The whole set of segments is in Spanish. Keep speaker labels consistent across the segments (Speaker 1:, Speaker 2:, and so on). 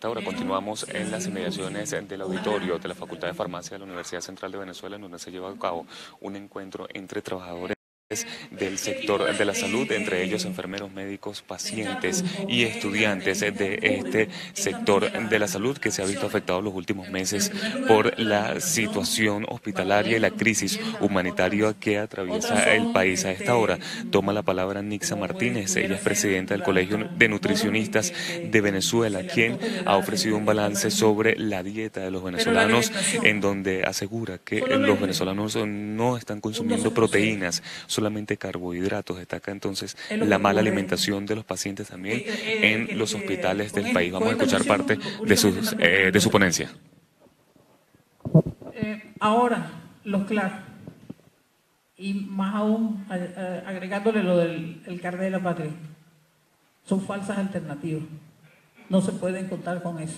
Speaker 1: esta hora continuamos en las inmediaciones del auditorio de la Facultad de Farmacia de la Universidad Central de Venezuela, en donde se lleva a cabo un encuentro entre trabajadores del sector de la salud, entre ellos enfermeros, médicos, pacientes y estudiantes de este sector de la salud que se ha visto afectado en los últimos meses por la situación hospitalaria y la crisis humanitaria que atraviesa el país. A esta hora toma la palabra Nixa Martínez, ella es presidenta del Colegio de Nutricionistas de Venezuela, quien ha ofrecido un balance sobre la dieta de los venezolanos, en donde asegura que los venezolanos no están consumiendo proteínas, solamente carbohidratos. Destaca entonces la mala alimentación de los pacientes también en los hospitales del país. Vamos a escuchar parte de su ponencia.
Speaker 2: Ahora, los CLAR, y más aún agregándole lo del carnet de la patria, son falsas alternativas. No se pueden contar con eso.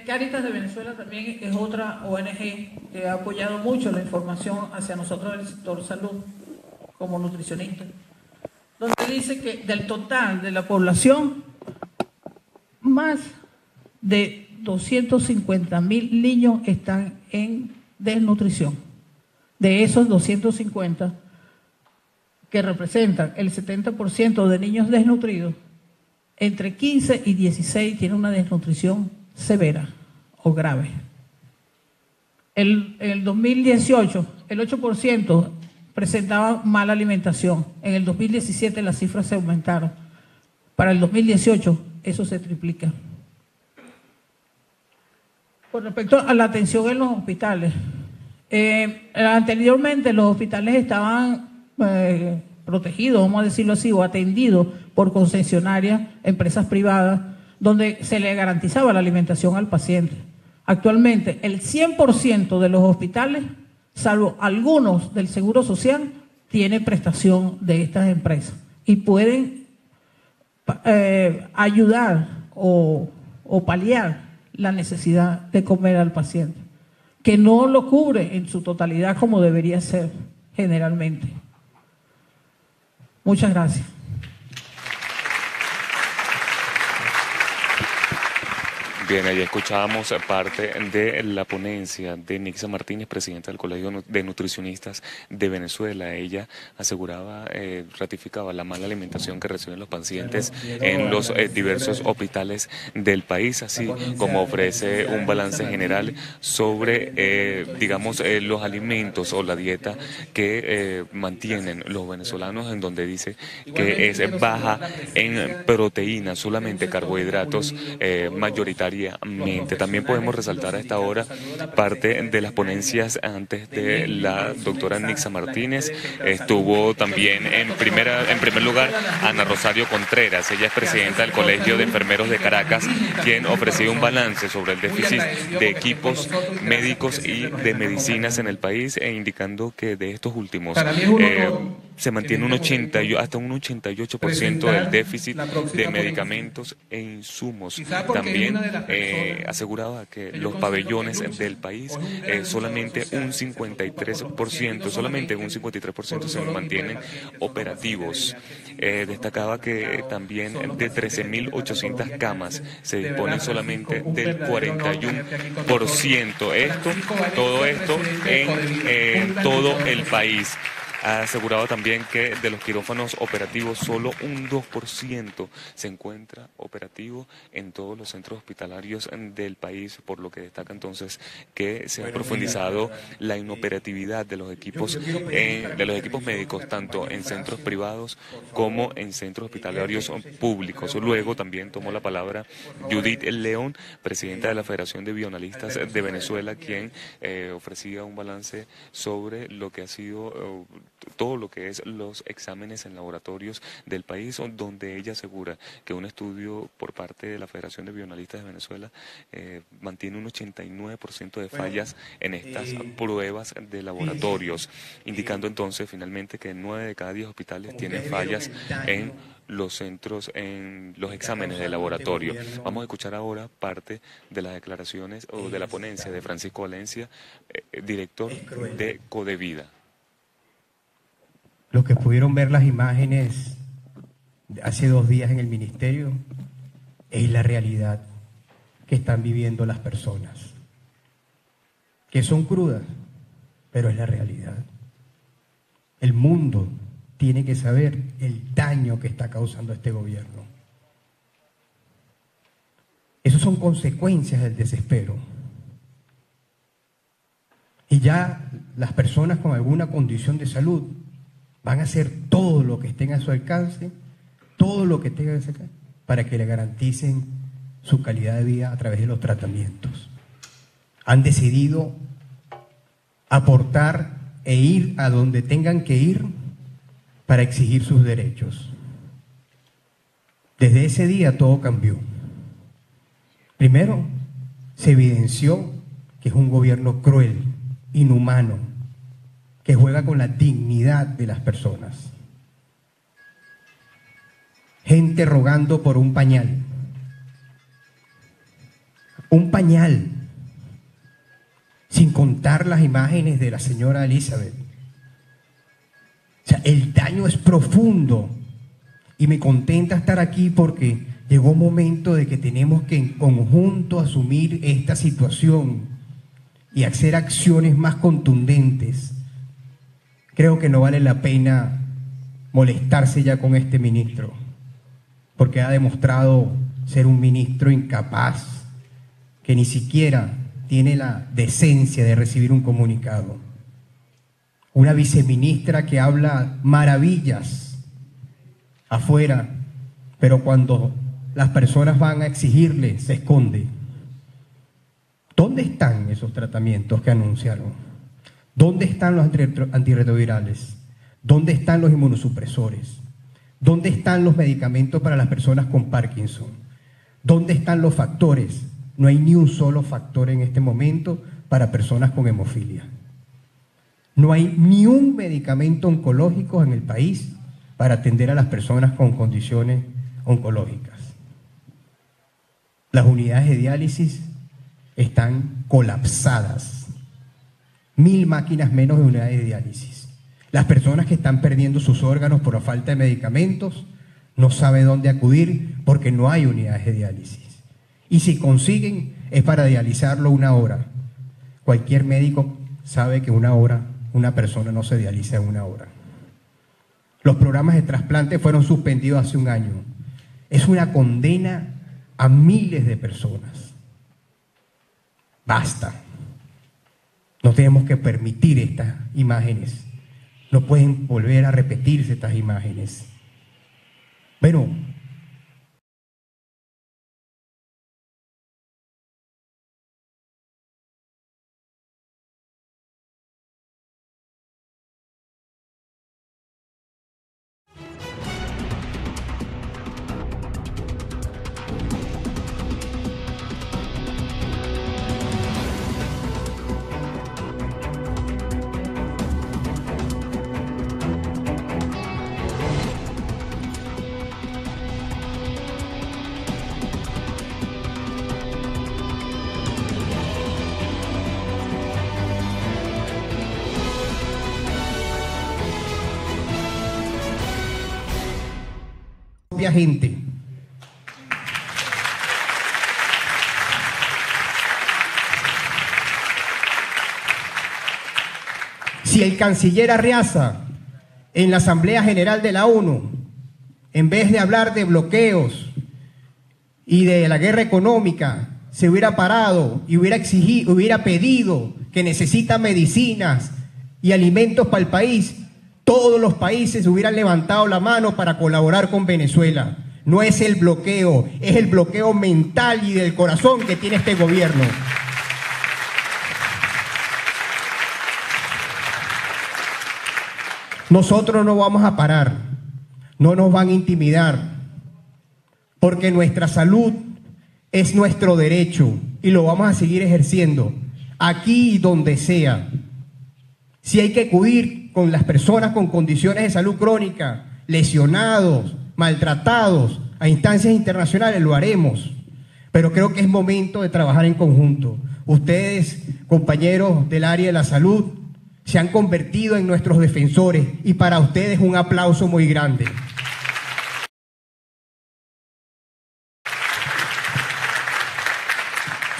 Speaker 2: Cáritas de Venezuela también es otra ONG que ha apoyado mucho la información hacia nosotros del sector salud como nutricionistas, donde dice que del total de la población, más de 250.000 niños están en desnutrición. De esos 250, que representan el 70% de niños desnutridos, entre 15 y 16 tienen una desnutrición severa o grave. En el 2018, el 8% presentaba mala alimentación. En el 2017 las cifras se aumentaron. Para el 2018 eso se triplica. Con respecto a la atención en los hospitales, anteriormente los hospitales estaban protegidos, vamos a decirlo así, o atendidos por concesionarias, empresas privadas, donde se le garantizaba la alimentación al paciente. Actualmente, el 100% de los hospitales, salvo algunos del Seguro Social, tiene prestación de estas empresas y pueden ayudar o paliar la necesidad de comer al paciente, que no lo cubre en su totalidad como debería ser generalmente. Muchas gracias.
Speaker 1: Bien, ahí escuchábamos parte de la ponencia de Nixa Martínez, presidenta del Colegio de Nutricionistas de Venezuela. Ella aseguraba, ratificaba la mala alimentación que reciben los pacientes en los diversos hospitales del país, así como ofrece un balance general sobre, digamos, los alimentos o la dieta que mantienen los venezolanos, en donde dice que es baja en proteínas, solamente carbohidratos mayoritariamente. También podemos resaltar a esta hora parte de las ponencias antes de la doctora Nixa Martínez. Estuvo también en primer lugar Ana Rosario Contreras. Ella es presidenta del Colegio de Enfermeros de Caracas, quien ofreció un balance sobre el déficit de equipos médicos y de medicinas en el país, e indicando que de estos últimos se mantiene hasta un 88% del déficit de medicamentos e insumos. También aseguraba que los pabellones del país solamente un 53% se mantienen operativos. Destacaba que también de 13.800 camas se disponen solamente del 41%. Todo esto en todo el país. Ha asegurado también que de los quirófanos operativos solo un 2% se encuentra operativo en todos los centros hospitalarios del país, por lo que destaca entonces que se ha profundizado la inoperatividad de los equipos médicos, tanto en centros privados como en centros hospitalarios públicos. Luego también tomó la palabra Judith León, presidenta de la Federación de Bioanalistas de Venezuela, quien ofrecía un balance sobre lo que ha sido todo lo que es los exámenes en laboratorios del país, donde ella asegura que un estudio por parte de la Federación de Bioanalistas de Venezuela mantiene un 89% de fallas en estas pruebas de laboratorios, indicando entonces finalmente que 9 de cada 10 hospitales tienen fallas en los centros, en los exámenes de laboratorio. Vamos a escuchar ahora parte de las declaraciones o de la ponencia de Francisco Valencia, director de Codevida.
Speaker 3: Los que pudieron ver las imágenes hace 2 días en el ministerio, es la realidad que están viviendo las personas, que son crudas, pero es la realidad. El mundo tiene que saber el daño que está causando este gobierno. Esas son consecuencias del desespero. Y ya las personas con alguna condición de salud van a hacer todo lo que estén a su alcance, todo lo que tengan a su alcance, para que le garanticen su calidad de vida a través de los tratamientos. Han decidido aportar e ir a donde tengan que ir para exigir sus derechos. Desde ese día todo cambió. Primero, se evidenció que es un gobierno cruel, inhumano, que juega con la dignidad de las personas. Gente rogando por un pañal. Un pañal, sin contar las imágenes de la señora Elizabeth. O sea, el daño es profundo y me contenta estar aquí porque llegó un momento de que tenemos que en conjunto asumir esta situación y hacer acciones más contundentes. Creo que no vale la pena molestarse ya con este ministro, porque ha demostrado ser un ministro incapaz, que ni siquiera tiene la decencia de recibir un comunicado. Una viceministra que habla maravillas afuera, pero cuando las personas van a exigirle, se esconde. ¿Dónde están esos tratamientos que anunciaron? ¿Dónde están los antirretrovirales? ¿Dónde están los inmunosupresores? ¿Dónde están los medicamentos para las personas con Parkinson? ¿Dónde están los factores? No hay ni un solo factor en este momento para personas con hemofilia. No hay ni un medicamento oncológico en el país para atender a las personas con condiciones oncológicas. Las unidades de diálisis están colapsadas. 1000 máquinas menos de unidades de diálisis. Las personas que están perdiendo sus órganos por la falta de medicamentos no saben dónde acudir porque no hay unidades de diálisis. Y si consiguen, es para dializarlo 1 hora. Cualquier médico sabe que 1 hora, una persona no se dializa en 1 hora. Los programas de trasplante fueron suspendidos hace 1 año. Es una condena a miles de personas. Basta. No tenemos que permitir estas imágenes. No pueden volver a repetirse estas imágenes. Bueno, gente. Si el canciller Arriaza en la Asamblea General de la ONU, en vez de hablar de bloqueos y de la guerra económica, se hubiera parado y hubiera exigido, hubiera pedido que necesita medicinas y alimentos para el país, todos los países hubieran levantado la mano para colaborar con Venezuela. No es el bloqueo, es el bloqueo mental y del corazón que tiene este gobierno. Nosotros no vamos a parar, no nos van a intimidar, porque nuestra salud es nuestro derecho y lo vamos a seguir ejerciendo aquí y donde sea. Si hay que acudir con las personas con condiciones de salud crónica, lesionados, maltratados, a instancias internacionales, lo haremos. Pero creo que es momento de trabajar en conjunto. Ustedes, compañeros del área de la salud, se han convertido en nuestros defensores y para ustedes un aplauso muy grande.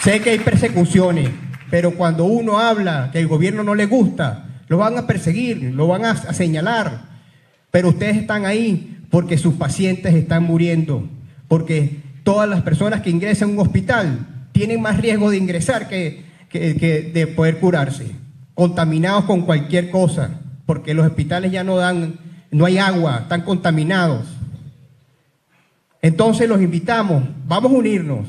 Speaker 3: Sé que hay persecuciones, pero cuando uno habla que el gobierno no le gusta, lo van a perseguir, lo van a señalar. Pero ustedes están ahí porque sus pacientes están muriendo, porque todas las personas que ingresan a un hospital tienen más riesgo de ingresar que de poder curarse, contaminados con cualquier cosa, porque los hospitales ya no hay agua, están contaminados. Entonces los invitamos, vamos a unirnos,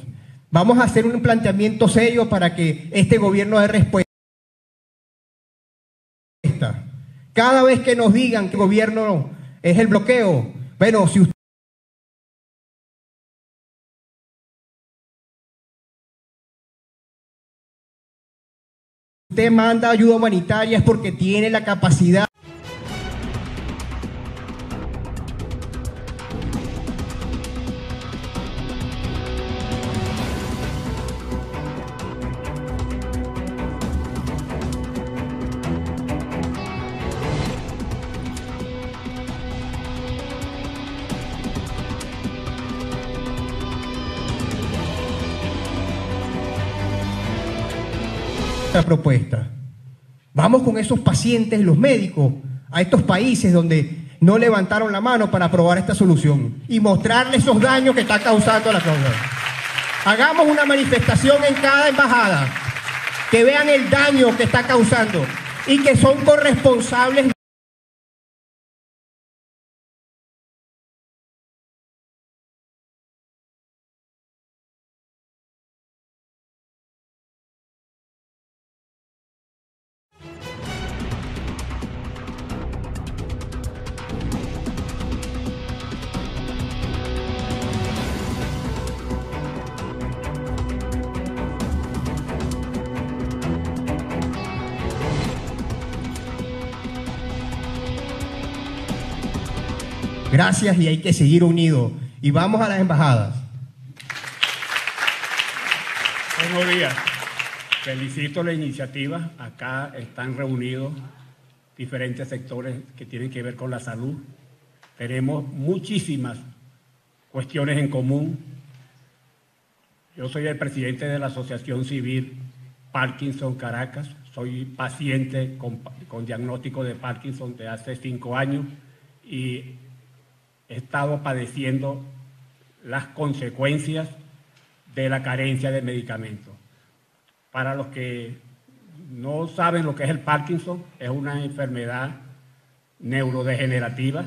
Speaker 3: vamos a hacer un planteamiento serio para que este gobierno dé respuesta. Cada vez que nos digan que el gobierno es el bloqueo, bueno, si usted manda ayuda humanitaria es porque tiene la capacidad. Propuesta. Vamos con esos pacientes, los médicos, a estos países donde no levantaron la mano para aprobar esta solución y mostrarles esos daños que está causando la cosa. Hagamos una manifestación en cada embajada, que vean el daño que está causando y que son corresponsables. Gracias y hay que seguir unidos. Y vamos a las embajadas.
Speaker 4: Buenos días. Felicito la iniciativa. Acá están reunidos diferentes sectores que tienen que ver con la salud. Tenemos muchísimas cuestiones en común. Yo soy el presidente de la Asociación Civil Parkinson Caracas. Soy paciente con diagnóstico de Parkinson de hace 5 años y he estado padeciendo las consecuencias de la carencia de medicamentos. Para los que no saben lo que es el Parkinson, es una enfermedad neurodegenerativa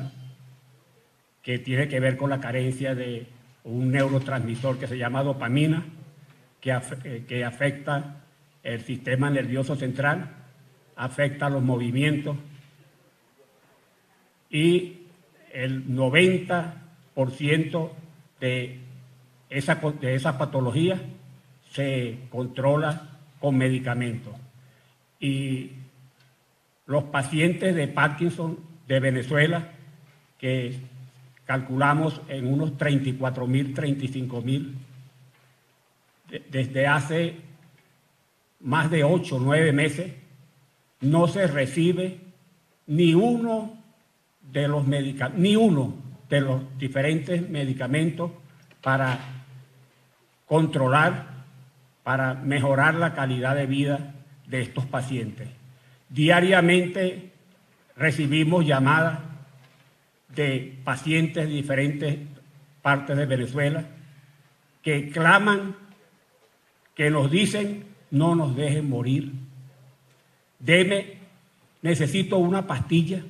Speaker 4: que tiene que ver con la carencia de un neurotransmisor que se llama dopamina, que afecta el sistema nervioso central, afecta los movimientos y el 90% de esa patología se controla con medicamentos. Y los pacientes de Parkinson de Venezuela, que calculamos en unos 34.000, 35.000, desde hace más de 8 o 9 meses, no se recibe ni uno de los diferentes medicamentos para controlar, para mejorar la calidad de vida de estos pacientes. Diariamente recibimos llamadas de pacientes de diferentes partes de Venezuela que claman, que nos dicen: no nos dejen morir, necesito una pastilla,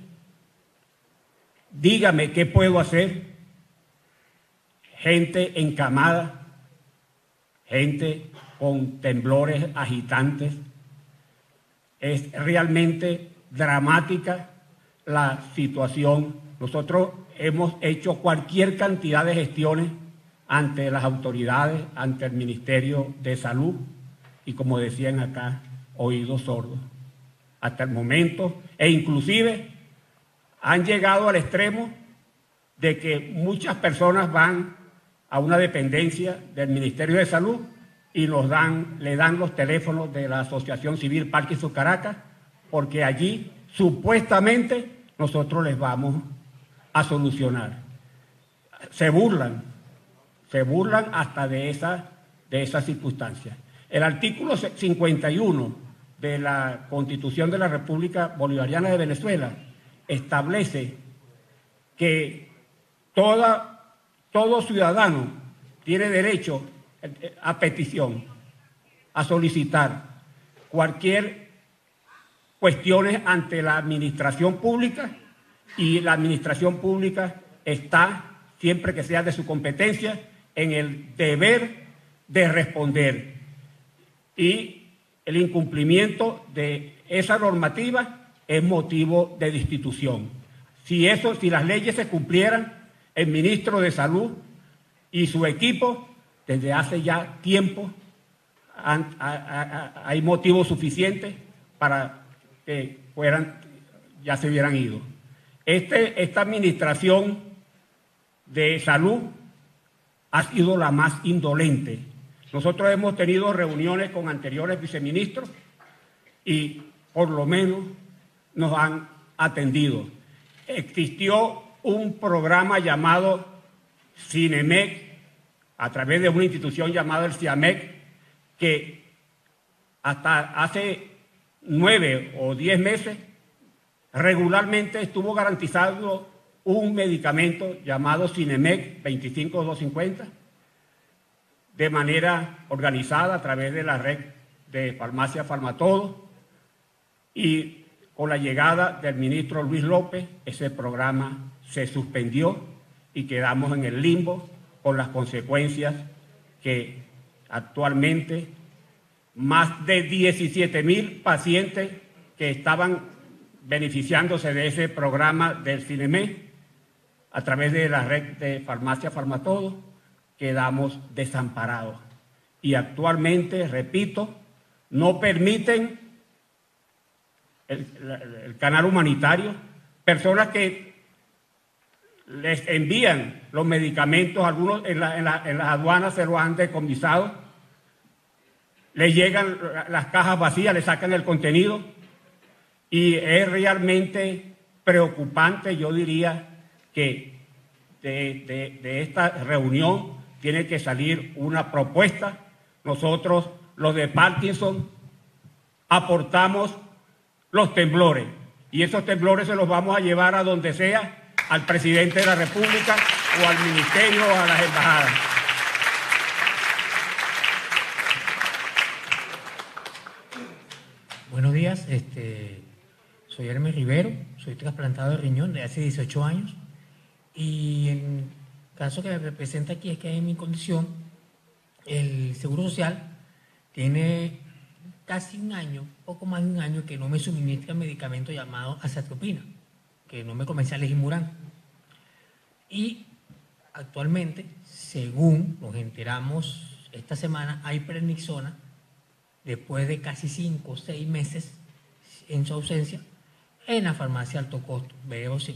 Speaker 4: dígame qué puedo hacer. Gente encamada, gente con temblores agitantes. Es realmente dramática la situación. Nosotros hemos hecho cualquier cantidad de gestiones ante las autoridades, ante el Ministerio de Salud y, como decían acá, oídos sordos. Hasta el momento, e inclusive han llegado al extremo de que muchas personas van a una dependencia del Ministerio de Salud y le dan los teléfonos de la Asociación Civil Parkinson Caracas, porque allí supuestamente nosotros les vamos a solucionar. Se burlan hasta de esas circunstancias. El artículo 51 de la Constitución de la República Bolivariana de Venezuela establece que todo ciudadano tiene derecho a petición, a solicitar cualquier cuestiones ante la administración pública, y la administración pública está, siempre que sea de su competencia, en el deber de responder. Y el incumplimiento de esa normativa es motivo de destitución. Si las leyes se cumplieran, el ministro de Salud y su equipo, desde hace ya tiempo, hay motivos suficientes para que ya se hubieran ido. Esta administración de salud ha sido la más indolente. Nosotros hemos tenido reuniones con anteriores viceministros y por lo menos nos han atendido. Existió un programa llamado CINEMEC, a través de una institución llamada el CIAMEC, que hasta hace 9 o 10 meses regularmente estuvo garantizando un medicamento llamado CINEMEC 25250 de manera organizada a través de la red de farmacia Farmatodo, y con la llegada del ministro Luis López ese programa se suspendió y quedamos en el limbo con las consecuencias que actualmente más de 17,000 pacientes que estaban beneficiándose de ese programa del CINEMEC a través de la red de farmacia Farmatodo, quedamos desamparados. Y actualmente, repito, no permiten el canal humanitario, personas que les envían los medicamentos, algunos en las aduanas se los han decomisado, les llegan las cajas vacías, les sacan el contenido, y es realmente preocupante. Yo diría que de esta reunión tiene que salir una propuesta. Nosotros, los de Parkinson, aportamos los temblores, y esos temblores se los vamos a llevar a donde sea, al presidente de la República o al ministerio o a las embajadas.
Speaker 5: Buenos días, soy Hermes Rivero, soy trasplantado de riñón de hace 18 años, y el caso que me representa aquí es que en mi condición el Seguro Social tiene casi un año, poco más de un año, que no me suministra un medicamento llamado azatropina, que no me comercial Legimuran. Y actualmente, según nos enteramos esta semana, hay prednisona, después de casi 5 o 6 meses en su ausencia, en la farmacia alto costo.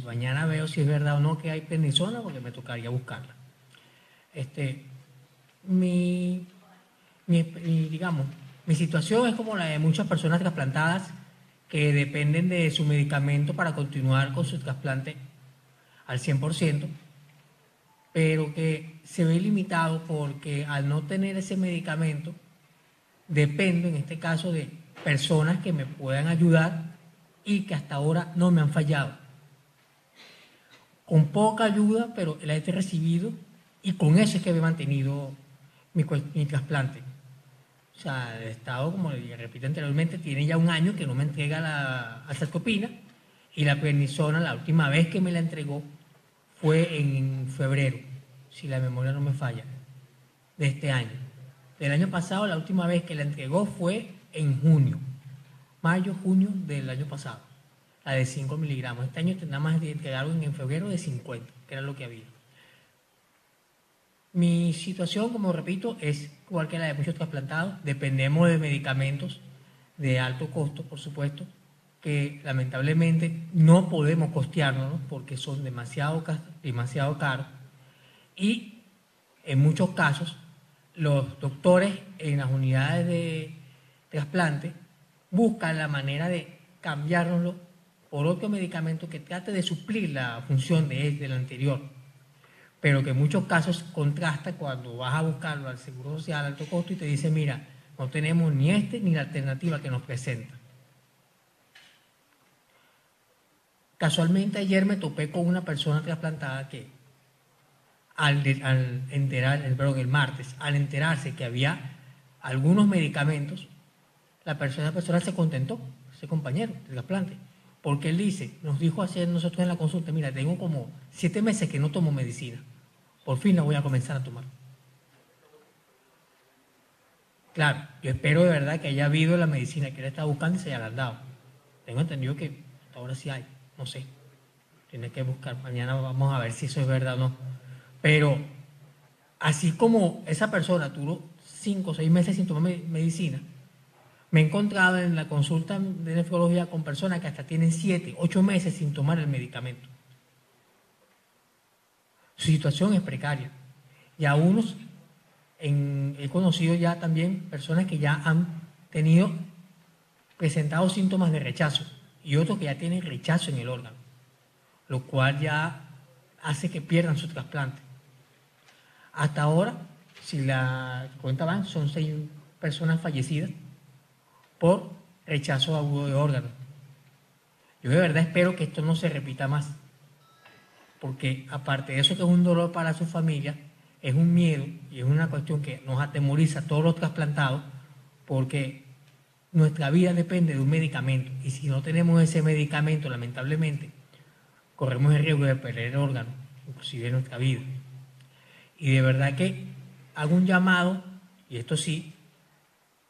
Speaker 5: Mañana veo si es verdad o no que hay prednisona, porque me tocaría buscarla. Mi situación es como la de muchas personas trasplantadas que dependen de su medicamento para continuar con su trasplante al 100%, pero que se ve limitado porque al no tener ese medicamento, dependo en este caso de personas que me puedan ayudar y que hasta ahora no me han fallado. Con poca ayuda, pero la he recibido, y con eso es que he mantenido mi trasplante. O sea, el Estado, como le repito anteriormente, tiene ya un año que no me entrega la azatropina, y la prednisona, la última vez que me la entregó fue en febrero, si la memoria no me falla, de este año. Del año pasado, la última vez que la entregó fue en junio, mayo, junio del año pasado. la de 5 miligramos. Este año nada más entregaron en febrero de 50, que era lo que había. Mi situación, como repito, es igual que la de muchos trasplantados. Dependemos de medicamentos de alto costo, por supuesto, que lamentablemente no podemos costearnos porque son demasiado caros. Y en muchos casos, los doctores en las unidades de trasplante buscan la manera de cambiárnoslo por otro medicamento que trate de suplir la función del anterior, pero que en muchos casos contrasta cuando vas a buscarlo al Seguro Social, alto costo, y te dice, mira, no tenemos ni este ni la alternativa que nos presenta. Casualmente ayer me topé con una persona trasplantada que el martes, al enterarse que había algunos medicamentos, esa persona se contentó, ese compañero de trasplante, porque él nos dijo ayer nosotros en la consulta, mira, tengo como 7 meses que no tomo medicina, por fin la voy a comenzar a tomar. Claro, yo espero de verdad que haya habido la medicina que él estaba buscando y se haya dado. Tengo entendido que ahora sí hay, no sé, tiene que buscar, mañana vamos a ver si eso es verdad o no. Pero así como esa persona duró 5 o 6 meses sin tomar medicina, me he encontrado en la consulta de nefrología con personas que hasta tienen 7, 8 meses sin tomar el medicamento. Su situación es precaria. Y a unos, he conocido ya también personas que ya han presentado síntomas de rechazo y otros que ya tienen rechazo en el órgano, lo cual ya hace que pierdan su trasplante. Hasta ahora, si la cuenta van, son 6 personas fallecidas por rechazo agudo de órganos. Yo de verdad espero que esto no se repita más, porque aparte de eso que es un dolor para su familia, es un miedo y es una cuestión que nos atemoriza a todos los trasplantados, porque nuestra vida depende de un medicamento y si no tenemos ese medicamento, lamentablemente, corremos el riesgo de perder el órgano, inclusive nuestra vida. Y de verdad que hago un llamado, y esto sí,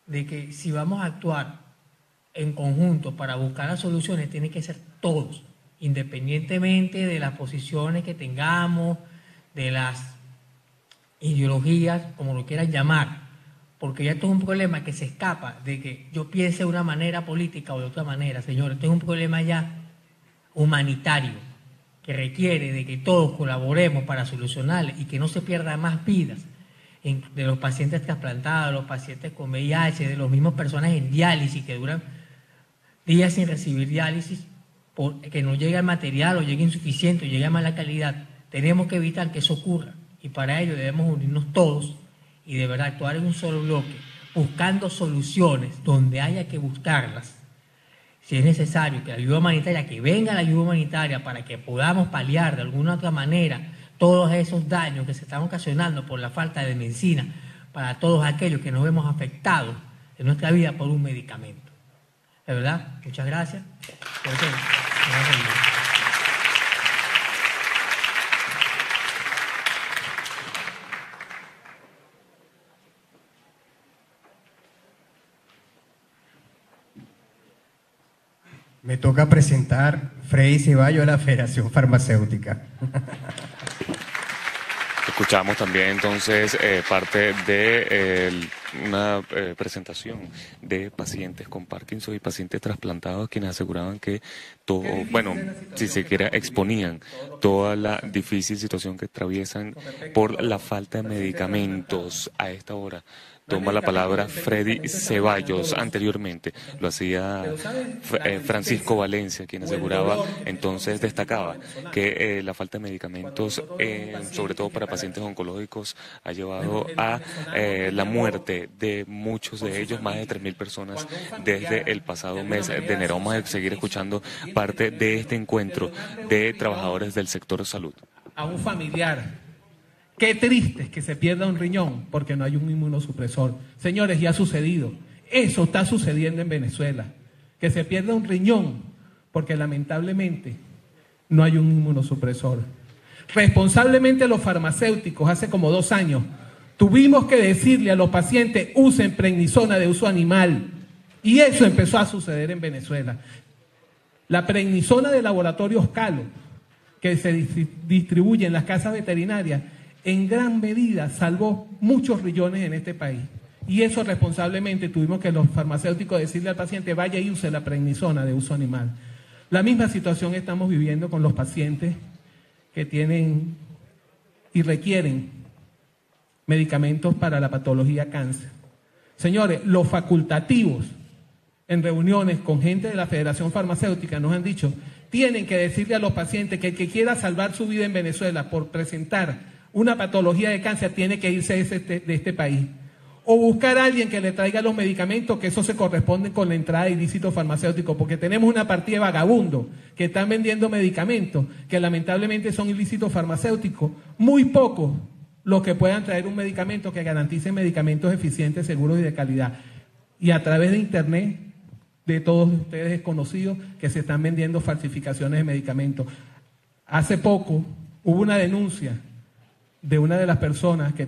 Speaker 5: de que si vamos a actuar en conjunto para buscar las soluciones, tiene que ser todos, independientemente de las posiciones que tengamos, de las ideologías, como lo quieran llamar, porque ya esto es un problema que se escapa de que yo piense de una manera política o de otra manera, señores. Esto es un problema ya humanitario, que requiere de que todos colaboremos para solucionarlo y que no se pierdan más vidas de los pacientes trasplantados, de los pacientes con VIH, de los mismos personas en diálisis que duran días sin recibir diálisis, porque no llega el material o llega insuficiente o llega a mala calidad. Tenemos que evitar que eso ocurra y para ello debemos unirnos todos y de verdad actuar en un solo bloque, buscando soluciones donde haya que buscarlas. Si es necesario que la ayuda humanitaria, que venga la ayuda humanitaria para que podamos paliar de alguna otra manera todos esos daños que se están ocasionando por la falta de medicina para todos aquellos que nos vemos afectados en nuestra vida por un medicamento. De verdad, muchas gracias.
Speaker 3: Me toca presentar Freddy Ceballos de la Federación Farmacéutica.
Speaker 1: Escuchamos también entonces parte de una presentación de pacientes con Parkinson y pacientes trasplantados quienes aseguraban que todo, bueno, si se quiera, exponían toda la difícil situación que atraviesan por la falta de medicamentos a esta hora. Toma la palabra Freddy Ceballos. Anteriormente lo hacía Francisco Valencia, quien aseguraba, entonces destacaba que la falta de medicamentos, sobre todo para pacientes oncológicos, ha llevado a la muerte de muchos de ellos, más de 3.000 personas desde el pasado mes de enero. Vamos a seguir escuchando parte de este encuentro de trabajadores del sector salud.
Speaker 6: A un familiar. Qué triste es que se pierda un riñón porque no hay un inmunosupresor. Señores, ya ha sucedido. Eso está sucediendo en Venezuela. Que se pierda un riñón porque lamentablemente no hay un inmunosupresor. Responsablemente los farmacéuticos, hace como 2 años, tuvimos que decirle a los pacientes, usen prednisona de uso animal. Y eso empezó a suceder en Venezuela. La prednisona de Laboratorios Calo, que se distribuye en las casas veterinarias, en gran medida salvó muchos riñones en este país. Y eso responsablemente tuvimos que los farmacéuticos decirle al paciente, vaya y use la prednisona de uso animal. La misma situación estamos viviendo con los pacientes que tienen y requieren medicamentos para la patología cáncer. Señores, los facultativos en reuniones con gente de la Federación Farmacéutica nos han dicho, tienen que decirle a los pacientes que el que quiera salvar su vida en Venezuela por presentar una patología de cáncer tiene que irse de este país. O buscar a alguien que le traiga los medicamentos, que eso se corresponde con la entrada de ilícitos farmacéuticos, porque tenemos una partida de vagabundos que están vendiendo medicamentos que lamentablemente son ilícitos farmacéuticos. Muy pocos los que puedan traer un medicamento que garantice medicamentos eficientes, seguros y de calidad. Y a través de Internet, de todos ustedes es conocido que se están vendiendo falsificaciones de medicamentos. Hace poco hubo una denuncia de una de las personas que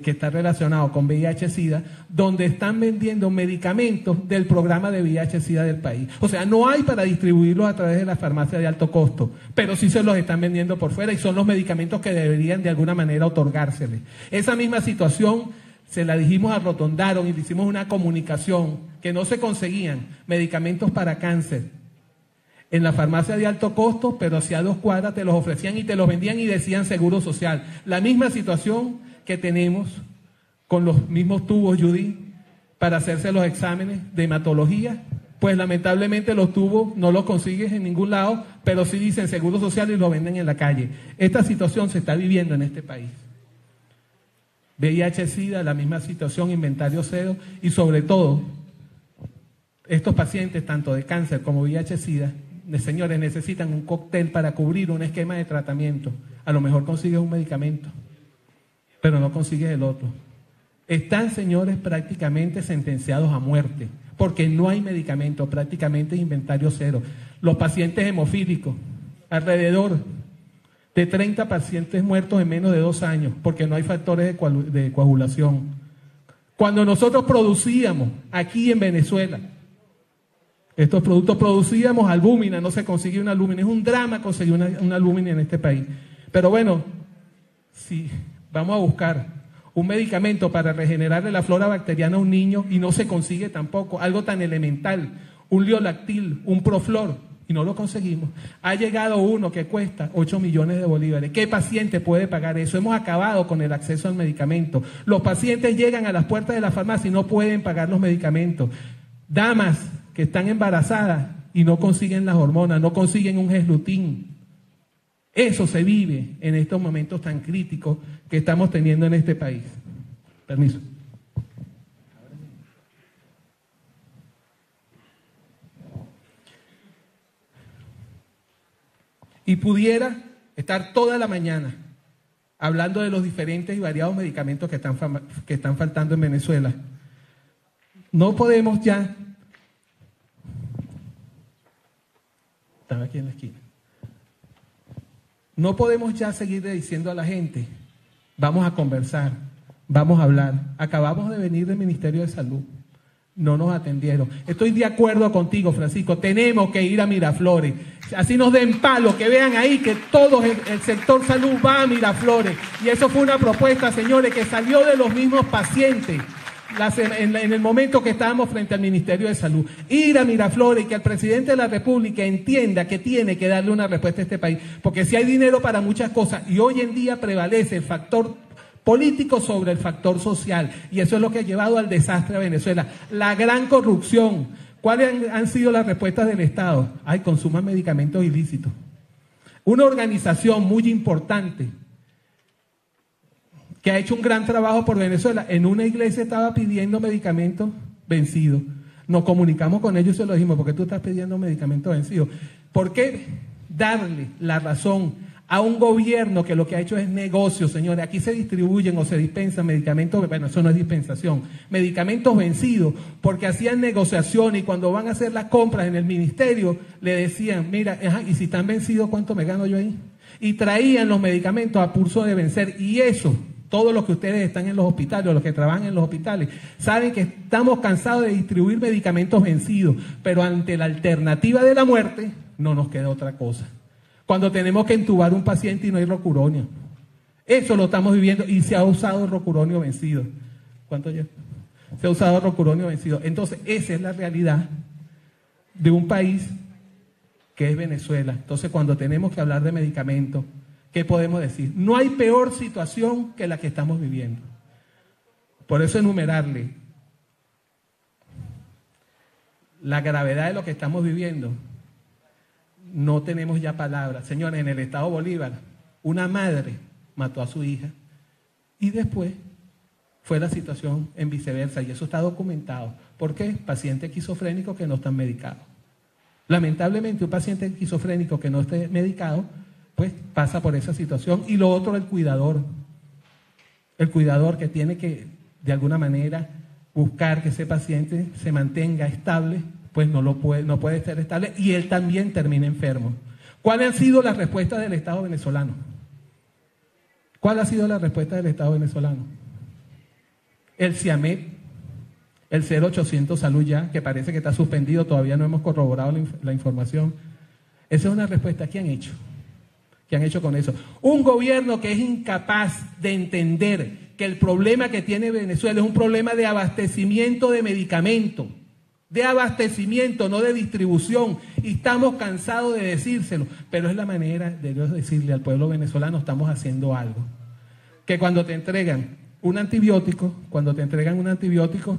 Speaker 6: está relacionado con VIH-Sida, donde están vendiendo medicamentos del programa de VIH-Sida del país. O sea, no hay para distribuirlos a través de las farmacias de alto costo, pero sí se los están vendiendo por fuera y son los medicamentos que deberían de alguna manera otorgárseles. Esa misma situación se la dijimos a Rotondaron y le hicimos una comunicación que no se conseguían medicamentos para cáncer en la farmacia de alto costo, pero hacia 2 cuadras te los ofrecían y te los vendían y decían seguro social. La misma situación que tenemos con los mismos tubos, Judy, para hacerse los exámenes de hematología, pues lamentablemente los tubos no los consigues en ningún lado, pero sí dicen seguro social y lo venden en la calle. Esta situación se está viviendo en este país. VIH-Sida, la misma situación, inventario cero, y sobre todo, estos pacientes, tanto de cáncer como VIH-Sida, señores, necesitan un cóctel para cubrir un esquema de tratamiento. A lo mejor consigues un medicamento, pero no consigues el otro. Están, señores, prácticamente sentenciados a muerte, porque no hay medicamento, prácticamente es inventario cero. Los pacientes hemofílicos, alrededor de 30 pacientes muertos en menos de 2 años, porque no hay factores de coagulación. Cuando nosotros producíamos aquí en Venezuela estos productos, producíamos albúmina, no se consigue una albúmina, es un drama conseguir una albúmina en este país. Pero bueno, si vamos a buscar un medicamento para regenerarle la flora bacteriana a un niño y no se consigue tampoco, algo tan elemental, un liolactil, un proflor, y no lo conseguimos. Ha llegado uno que cuesta 8 millones de bolívares. ¿Qué paciente puede pagar eso? Hemos acabado con el acceso al medicamento. Los pacientes llegan a las puertas de la farmacia y no pueden pagar los medicamentos. Damas que están embarazadas y no consiguen las hormonas, no consiguen un Geslutin. Eso se vive en estos momentos tan críticos que estamos teniendo en este país. Permiso. Y pudiera estar toda la mañana hablando de los diferentes y variados medicamentos que están faltando en Venezuela. No podemos ya... Estaba aquí en la esquina. No podemos ya seguir diciendo a la gente, vamos a conversar, vamos a hablar. Acabamos de venir del Ministerio de Salud, no nos atendieron. Estoy de acuerdo contigo, Francisco, tenemos que ir a Miraflores. Así nos den palo, que vean ahí que todo el sector salud va a Miraflores. Y eso fue una propuesta, señores, que salió de los mismos pacientes. En el momento que estábamos frente al Ministerio de Salud, ir a Miraflores y que el presidente de la República entienda que tiene que darle una respuesta a este país, porque si hay dinero para muchas cosas y hoy en día prevalece el factor político sobre el factor social, y eso es lo que ha llevado al desastre a Venezuela, la gran corrupción. ¿Cuáles han sido las respuestas del Estado? Ay, consuman medicamentos ilícitos. Una organización muy importante que ha hecho un gran trabajo por Venezuela, en una iglesia estaba pidiendo medicamentos vencidos. Nos comunicamos con ellos y se lo dijimos, ¿por qué tú estás pidiendo medicamentos vencidos? ¿Por qué darle la razón a un gobierno que lo que ha hecho es negocio, señores? Aquí se distribuyen o se dispensan medicamentos, bueno, eso no es dispensación, medicamentos vencidos, porque hacían negociación y cuando van a hacer las compras en el ministerio, le decían, mira, y si están vencidos, ¿cuánto me gano yo ahí? Y traían los medicamentos a pulso de vencer, y eso todos los que ustedes están en los hospitales, o los que trabajan en los hospitales, saben que estamos cansados de distribuir medicamentos vencidos, pero ante la alternativa de la muerte, no nos queda otra cosa. Cuando tenemos que entubar a un paciente y no hay rocuronio. Eso lo estamos viviendo y se ha usado rocuronio vencido. ¿Cuánto ya? Se ha usado rocuronio vencido. Entonces, esa es la realidad de un país que es Venezuela. Entonces, cuando tenemos que hablar de medicamentos, ¿qué podemos decir? No hay peor situación que la que estamos viviendo. Por eso enumerarle la gravedad de lo que estamos viviendo, no tenemos ya palabras. Señores, en el estado Bolívar, una madre mató a su hija y después fue la situación en viceversa, y eso está documentado. ¿Por qué? Pacientes esquizofrénicos que no están medicados. Lamentablemente, un paciente esquizofrénico que no esté medicado, pues pasa por esa situación. Y lo otro, el cuidador. El cuidador que tiene que, de alguna manera, buscar que ese paciente se mantenga estable, pues no puede estar estable, y él también termina enfermo. ¿Cuál ha sido la respuesta del Estado venezolano? ¿Cuál ha sido la respuesta del Estado venezolano? El CIAMED, el 0800 Salud Ya, que parece que está suspendido, todavía no hemos corroborado la información. Esa es una respuesta. ¿Qué han hecho? ¿Qué han hecho con eso? Un gobierno que es incapaz de entender que el problema que tiene Venezuela es un problema de abastecimiento de medicamentos, de abastecimiento, no de distribución, y estamos cansados de decírselo, pero es la manera de Dios decirle al pueblo venezolano: estamos haciendo algo. Que cuando te entregan un antibiótico,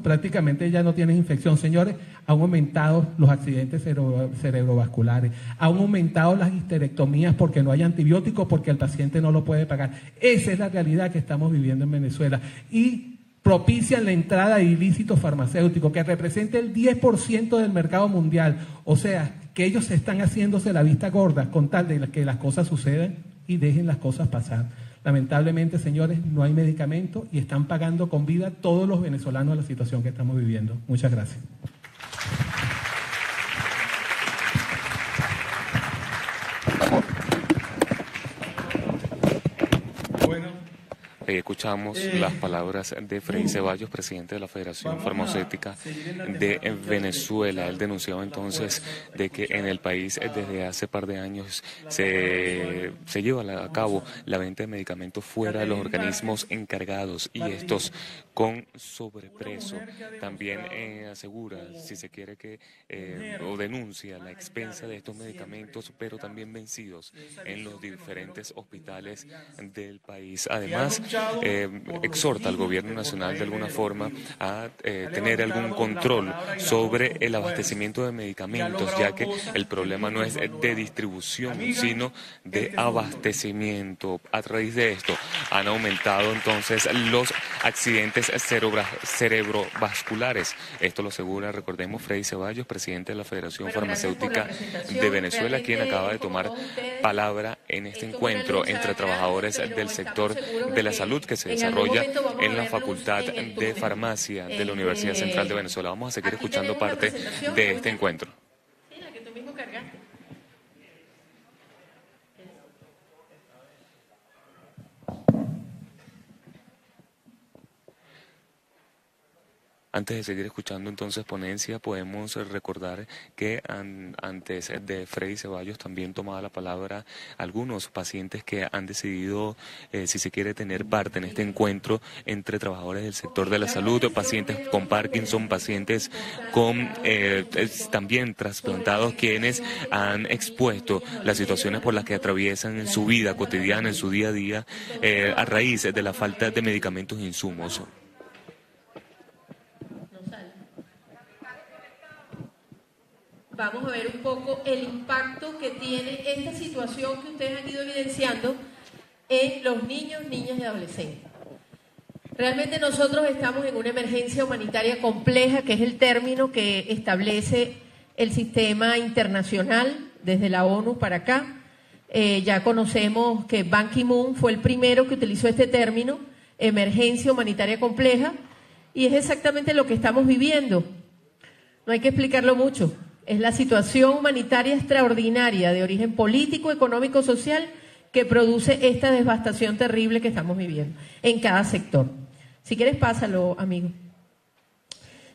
Speaker 6: prácticamente ya no tienes infección. Señores, han aumentado los accidentes cerebrovasculares, han aumentado las histerectomías porque no hay antibióticos, porque el paciente no lo puede pagar. Esa es la realidad que estamos viviendo en Venezuela. Y propician la entrada de ilícitos farmacéuticos, que representa el 10% del mercado mundial. O sea, que ellos están haciéndose la vista gorda con tal de que las cosas sucedan y dejen las cosas pasar. Lamentablemente, señores, no hay medicamento y están pagando con vida todos los venezolanos la situación que estamos viviendo. Muchas gracias.
Speaker 1: Escuchamos las palabras de Freddy Ceballos, presidente de la Federación Farmacéutica de Venezuela. Él denunciaba entonces de que en el país desde hace par de años se lleva a cabo la venta de medicamentos fuera de los organismos encargados, y estos con sobreprecio. También asegura, si se quiere, que o denuncia la expensa de estos medicamentos, pero también vencidos en los diferentes hospitales del país. Además, exhorta al gobierno nacional de alguna forma a tener algún control sobre el abastecimiento de medicamentos, ya que el problema no es de distribución, sino de abastecimiento. A raíz de esto han aumentado entonces los accidentes cerebrovasculares. Esto lo asegura, recordemos, Freddy Ceballos, presidente de la Federación Farmacéutica de Venezuela, quien acaba de tomar palabra en este encuentro entre trabajadores del sector de la salud que se desarrolla en la Facultad de Farmacia de la Universidad Central de Venezuela. Vamos a seguir escuchando parte de este encuentro.
Speaker 7: Sí, la que tú mismo cargaste.
Speaker 1: Antes de seguir escuchando entonces ponencia, podemos recordar que antes de Freddy Ceballos también tomaba la palabra algunos pacientes que han decidido, si se quiere, tener parte en este encuentro entre trabajadores del sector de la salud, pacientes con Parkinson, pacientes con también trasplantados, quienes han expuesto las situaciones por las que atraviesan en su vida cotidiana, en su día a día, a raíz de la falta de medicamentos e insumos.
Speaker 7: Vamos a ver un poco el impacto que tiene esta situación que ustedes han ido evidenciando en los niños, niñas y adolescentes. Realmente nosotros estamos en una emergencia humanitaria compleja, que es el término que establece el sistema internacional desde la ONU para acá. Ya conocemos que Ban Ki-moon fue el primero que utilizó este término, emergencia humanitaria compleja, y es exactamente lo que estamos viviendo. No hay que explicarlo mucho. Es la situación humanitaria extraordinaria de origen político, económico, social que produce esta devastación terrible que estamos viviendo en cada sector. Si quieres, pásalo, amigo.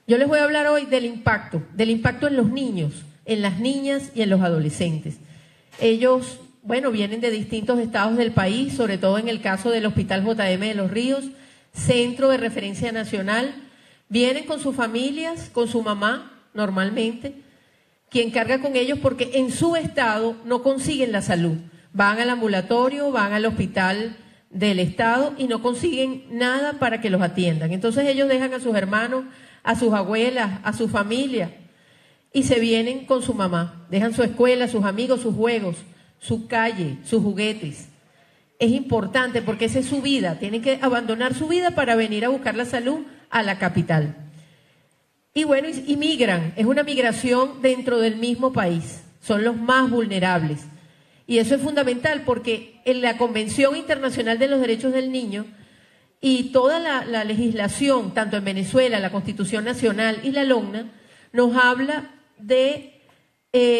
Speaker 7: Yo les voy a hablar hoy del impacto en los niños, en las niñas y en los adolescentes. Ellos, bueno, vienen de distintos estados del país, sobre todo en el caso del Hospital JM de Los Ríos, centro de referencia nacional. Vienen con sus familias, con su mamá, normalmente, quien carga con ellos porque en su estado no consiguen la salud. Van al ambulatorio, van al hospital del estado y no consiguen nada para que los atiendan. Entonces ellos dejan a sus hermanos, a sus abuelas, a su familia y se vienen con su mamá. Dejan su escuela, sus amigos, sus juegos, su calle, sus juguetes. Es importante porque esa es su vida. Tienen que abandonar su vida para venir a buscar la salud a la capital. Y bueno, y migran. Es una migración dentro del mismo país. Son los más vulnerables. Y eso es fundamental porque en la Convención Internacional de los Derechos del Niño y toda la legislación, tanto en Venezuela, la Constitución Nacional y la LONNA, nos habla de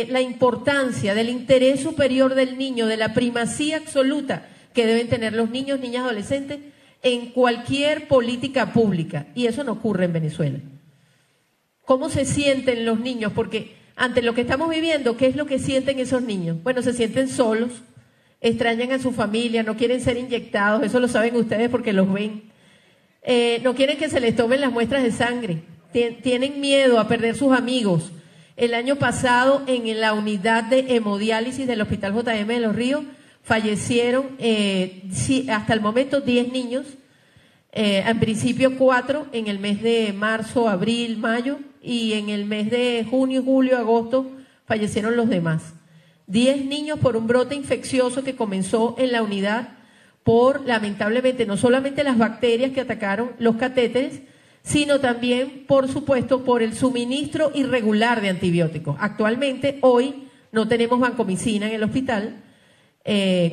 Speaker 7: la importancia del interés superior del niño, de la primacía absoluta que deben tener los niños, niñas, adolescentes en cualquier política pública. Y eso no ocurre en Venezuela. ¿Cómo se sienten los niños? Porque ante lo que estamos viviendo, ¿qué es lo que sienten esos niños? Bueno, se sienten solos, extrañan a su familia, no quieren ser inyectados, eso lo saben ustedes porque los ven. No quieren que se les tomen las muestras de sangre, tienen miedo a perder sus amigos. El año pasado, en la unidad de hemodiálisis del Hospital JM de Los Ríos, fallecieron hasta el momento 10 niños, en principio 4 en el mes de marzo, abril, mayo, y en el mes de junio, julio, agosto fallecieron los demás. 10 niños por un brote infeccioso que comenzó en la unidad por, lamentablemente, no solamente las bacterias que atacaron los catéteres, sino también, por supuesto, por el suministro irregular de antibióticos. Actualmente, hoy, no tenemos vancomicina en el hospital,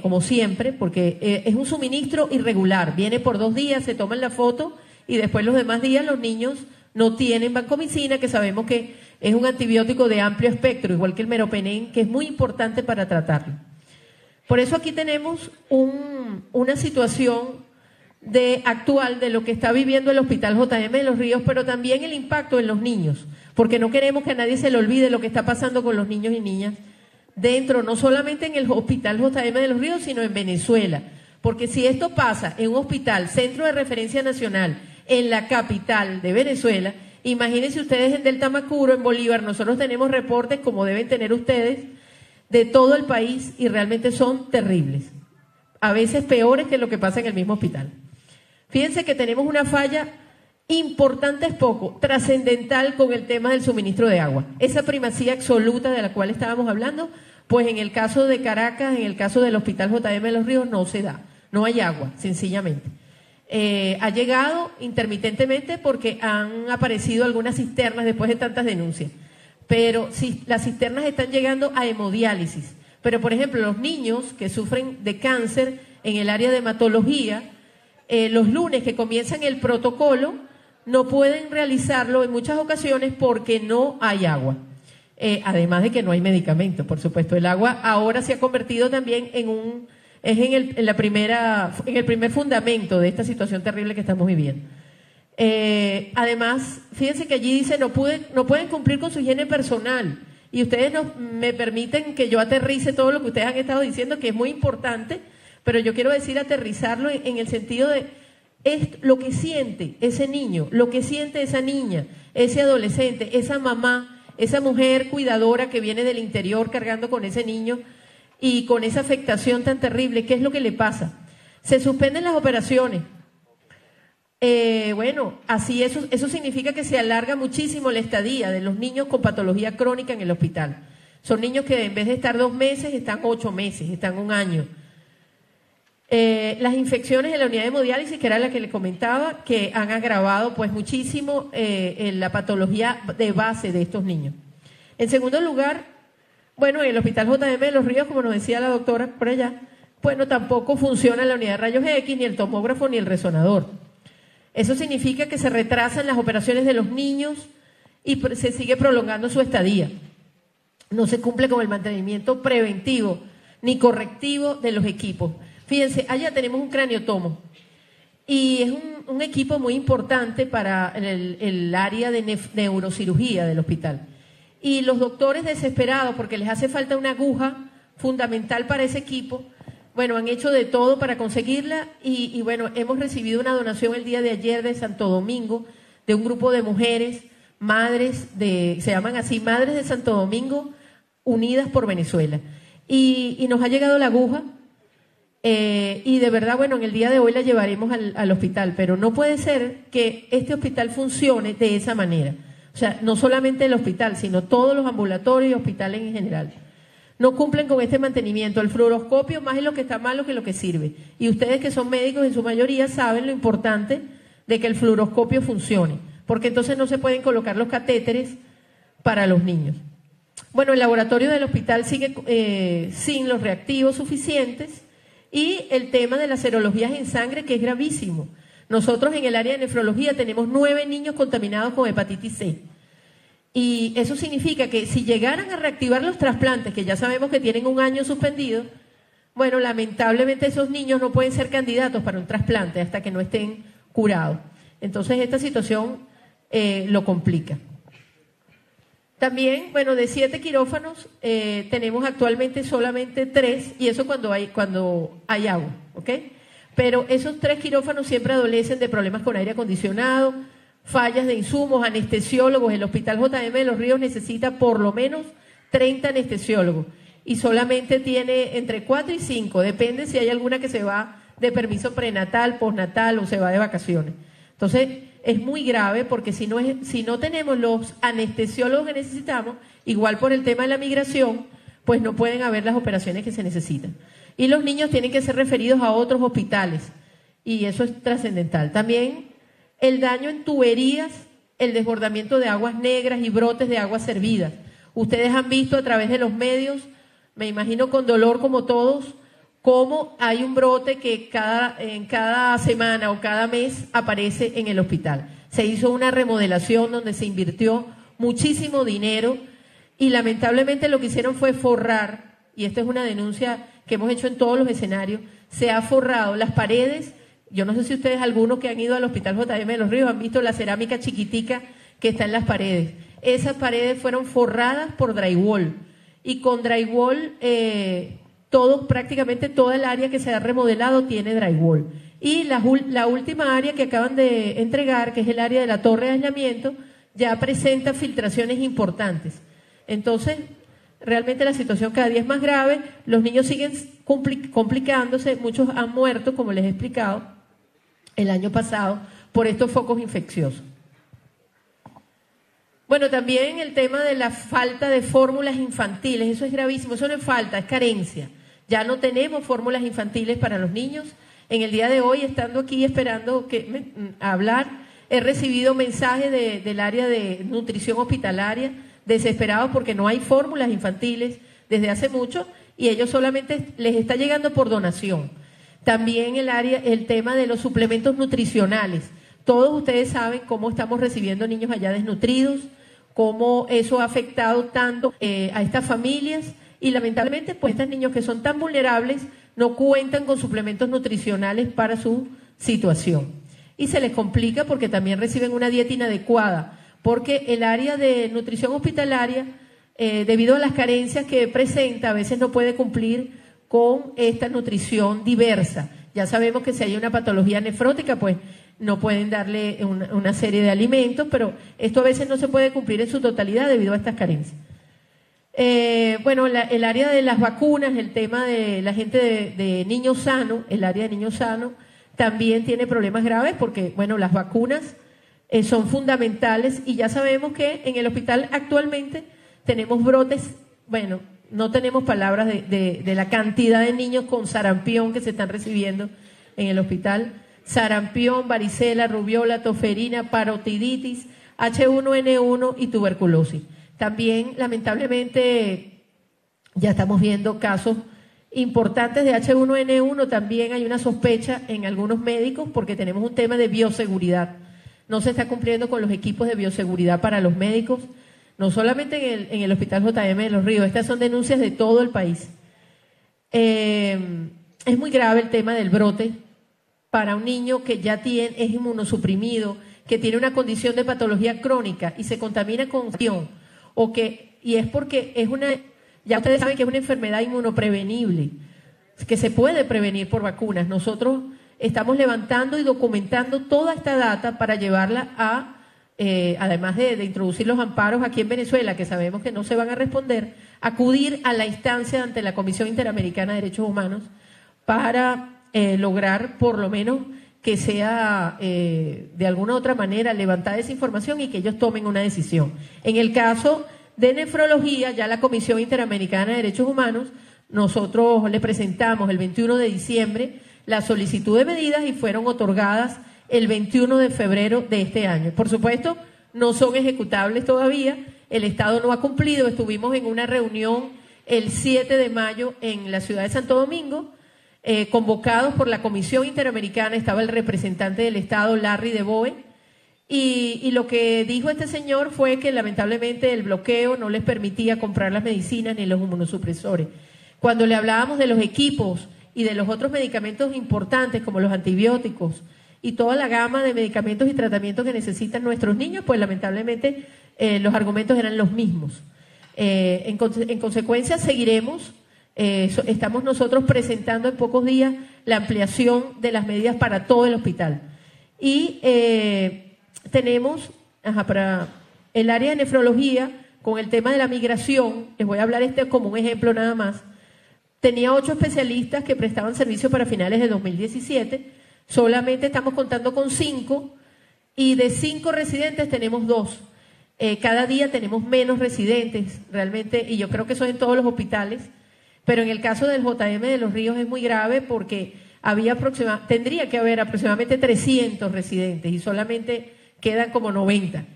Speaker 7: como siempre, porque es un suministro irregular. Viene por 2 días, se toman la foto y después los demás días los niños no tienen vancomicina, que sabemos que es un antibiótico de amplio espectro, igual que el meropenem, que es muy importante para tratarlo. Por eso aquí tenemos una situación actual de lo que está viviendo el Hospital JM de Los Ríos, pero también el impacto en los niños, porque no queremos que a nadie se le olvide lo que está pasando con los niños y niñas dentro, no solamente en el Hospital JM de Los Ríos, sino en Venezuela. Porque si esto pasa en un hospital, centro de referencia nacional, en la capital de Venezuela, imagínense ustedes en Delta Macuro, en Bolívar. Nosotros tenemos reportes, como deben tener ustedes, de todo el país y realmente son terribles. A veces peores que lo que pasa en el mismo hospital. Fíjense que tenemos una falla importante, es poco, trascendental con el tema del suministro de agua. Esa primacía absoluta de la cual estábamos hablando, pues en el caso de Caracas, en el caso del Hospital JM de Los Ríos, no se da. No hay agua, sencillamente. Ha llegado intermitentemente porque han aparecido algunas cisternas después de tantas denuncias. Pero sí, las cisternas están llegando a hemodiálisis. Pero, por ejemplo, los niños que sufren de cáncer en el área de hematología, los lunes que comienzan el protocolo, no pueden realizarlo en muchas ocasiones porque no hay agua. Además de que no hay medicamento, por supuesto. El agua ahora se ha convertido también en el primer fundamento de esta situación terrible que estamos viviendo. Además, fíjense que allí dice no pueden cumplir con su higiene personal. Y ustedes me permiten que yo aterrice todo lo que ustedes han estado diciendo, que es muy importante, pero yo quiero decir aterrizarlo en el sentido de lo que siente ese niño, lo que siente esa niña, ese adolescente, esa mamá, esa mujer cuidadora que viene del interior cargando con ese niño y con esa afectación tan terrible. ¿Qué es lo que le pasa? Se suspenden las operaciones. Bueno, así eso significa que se alarga muchísimo la estadía de los niños con patología crónica en el hospital. Son niños que en vez de estar 2 meses, están 8 meses, están 1 año. Las infecciones en la unidad de hemodiálisis, que era la que le comentaba, que han agravado pues muchísimo la patología de base de estos niños. En segundo lugar, bueno, en el Hospital JM de Los Ríos, como nos decía la doctora por allá, bueno, tampoco funciona la unidad de rayos X, ni el tomógrafo, ni el resonador. Eso significa que se retrasan las operaciones de los niños y se sigue prolongando su estadía. No se cumple con el mantenimiento preventivo ni correctivo de los equipos. Fíjense, allá tenemos un craniotomo y es un equipo muy importante para el área de neurocirugía del hospital. Y los doctores desesperados porque les hace falta una aguja fundamental para ese equipo, bueno, han hecho de todo para conseguirla y bueno, hemos recibido una donación el día de ayer de Santo Domingo de un grupo de mujeres, se llaman así, Madres de Santo Domingo Unidas por Venezuela. Y nos ha llegado la aguja y de verdad, bueno, en el día de hoy la llevaremos al hospital, pero no puede ser que este hospital funcione de esa manera. O sea, no solamente el hospital, sino todos los ambulatorios y hospitales en general. No cumplen con este mantenimiento. El fluoroscopio más es lo que está malo que lo que sirve. Y ustedes que son médicos en su mayoría saben lo importante de que el fluoroscopio funcione, porque entonces no se pueden colocar los catéteres para los niños. Bueno, el laboratorio del hospital sigue sin los reactivos suficientes y el tema de las serologías en sangre, que es gravísimo. Nosotros en el área de nefrología tenemos 9 niños contaminados con hepatitis C. Y eso significa que si llegaran a reactivar los trasplantes, que ya sabemos que tienen un año suspendido, bueno, lamentablemente esos niños no pueden ser candidatos para un trasplante hasta que no estén curados. Entonces esta situación lo complica. También, bueno, de 7 quirófanos tenemos actualmente solamente 3, y eso cuando hay agua, ¿ok? Pero esos 3 quirófanos siempre adolecen de problemas con aire acondicionado, fallas de insumos, anestesiólogos. El Hospital JM de Los Ríos necesita por lo menos 30 anestesiólogos y solamente tiene entre 4 y 5, depende si hay alguna que se va de permiso prenatal, postnatal o se va de vacaciones. Entonces es muy grave porque si no tenemos los anestesiólogos que necesitamos, igual por el tema de la migración, pues no pueden haber las operaciones que se necesitan. Y los niños tienen que ser referidos a otros hospitales y eso es trascendental. También el daño en tuberías, el desbordamiento de aguas negras y brotes de aguas servidas. Ustedes han visto a través de los medios, me imagino con dolor como todos, cómo hay un brote que en cada semana o cada mes aparece en el hospital. Se hizo una remodelación donde se invirtió muchísimo dinero y lamentablemente lo que hicieron fue forrar, y esta es una denuncia que hemos hecho en todos los escenarios, se ha forrado las paredes. Yo no sé si ustedes, algunos que han ido al Hospital JM de Los Ríos, han visto la cerámica chiquitica que está en las paredes. Esas paredes fueron forradas por drywall. Y con drywall, prácticamente toda el área que se ha remodelado tiene drywall. Y la última área que acaban de entregar, que es el área de la torre de aislamiento, ya presenta filtraciones importantes. Entonces, realmente la situación cada día es más grave. Los niños siguen complicándose. Muchos han muerto, como les he explicado, el año pasado por estos focos infecciosos. Bueno, también el tema de la falta de fórmulas infantiles, eso es gravísimo, eso no es falta, es carencia. Ya no tenemos fórmulas infantiles para los niños. En el día de hoy, estando aquí esperando a hablar, he recibido mensajes del área de nutrición hospitalaria, desesperados porque no hay fórmulas infantiles desde hace mucho y ellos solamente les está llegando por donación. También el tema de los suplementos nutricionales. Todos ustedes saben cómo estamos recibiendo niños allá desnutridos, cómo eso ha afectado tanto a estas familias y lamentablemente pues estos niños que son tan vulnerables no cuentan con suplementos nutricionales para su situación. Y se les complica porque también reciben una dieta inadecuada, porque el área de nutrición hospitalaria, debido a las carencias que presenta, a veces no puede cumplir con esta nutrición diversa. Ya sabemos que si hay una patología nefrótica, pues no pueden darle una serie de alimentos, pero esto a veces no se puede cumplir en su totalidad debido a estas carencias. Bueno, el área de las vacunas, el tema de la gente de Niños Sano, el área de Niños Sano también tiene problemas graves porque, bueno, las vacunas son fundamentales y ya sabemos que en el hospital actualmente tenemos brotes, bueno, no tenemos palabras de la cantidad de niños con sarampión que se están recibiendo en el hospital. Sarampión, varicela, rubiola, toferina, parotiditis, H1N1 y tuberculosis. También, lamentablemente, ya estamos viendo casos importantes de H1N1. También hay una sospecha en algunos médicos porque tenemos un tema de bioseguridad. No se está cumpliendo con los equipos de bioseguridad para los médicos, no solamente en el Hospital JM de Los Ríos. Estas son denuncias de todo el país. Es muy grave el tema del brote para un niño que ya es inmunosuprimido, que tiene una condición de patología crónica y se contamina con y es porque ya ustedes saben que es una enfermedad inmunoprevenible, que se puede prevenir por vacunas. Nosotros estamos levantando y documentando toda esta data para llevarla además de introducir los amparos aquí en Venezuela, que sabemos que no se van a responder, acudir a la instancia ante la Comisión Interamericana de Derechos Humanos para lograr por lo menos que sea de alguna u otra manera levantada esa información y que ellos tomen una decisión. En el caso de nefrología, ya la Comisión Interamericana de Derechos Humanos, nosotros le presentamos el 21 de diciembre la solicitud de medidas y fueron otorgadas el 21 de febrero de este año. Por supuesto, no son ejecutables todavía, el Estado no ha cumplido. Estuvimos en una reunión el 7 de mayo en la ciudad de Santo Domingo, convocados por la Comisión Interamericana, estaba el representante del Estado, Larry DeBoe, y lo que dijo este señor fue que lamentablemente el bloqueo no les permitía comprar las medicinas ni los inmunosupresores. Cuando le hablábamos de los equipos y de los otros medicamentos importantes como los antibióticos y toda la gama de medicamentos y tratamientos que necesitan nuestros niños, pues lamentablemente los argumentos eran los mismos. En consecuencia, seguiremos. Estamos nosotros presentando en pocos días la ampliación de las medidas para todo el hospital. Y tenemos, para el área de nefrología, con el tema de la migración, les voy a hablar como un ejemplo nada más. Tenía 8 especialistas que prestaban servicio para finales de 2017, solamente estamos contando con 5 y de 5 residentes tenemos 2. Cada día tenemos menos residentes realmente, y yo creo que eso es en todos los hospitales, pero en el caso del JM de Los Ríos es muy grave porque tendría que haber aproximadamente 300 residentes y solamente quedan como 90.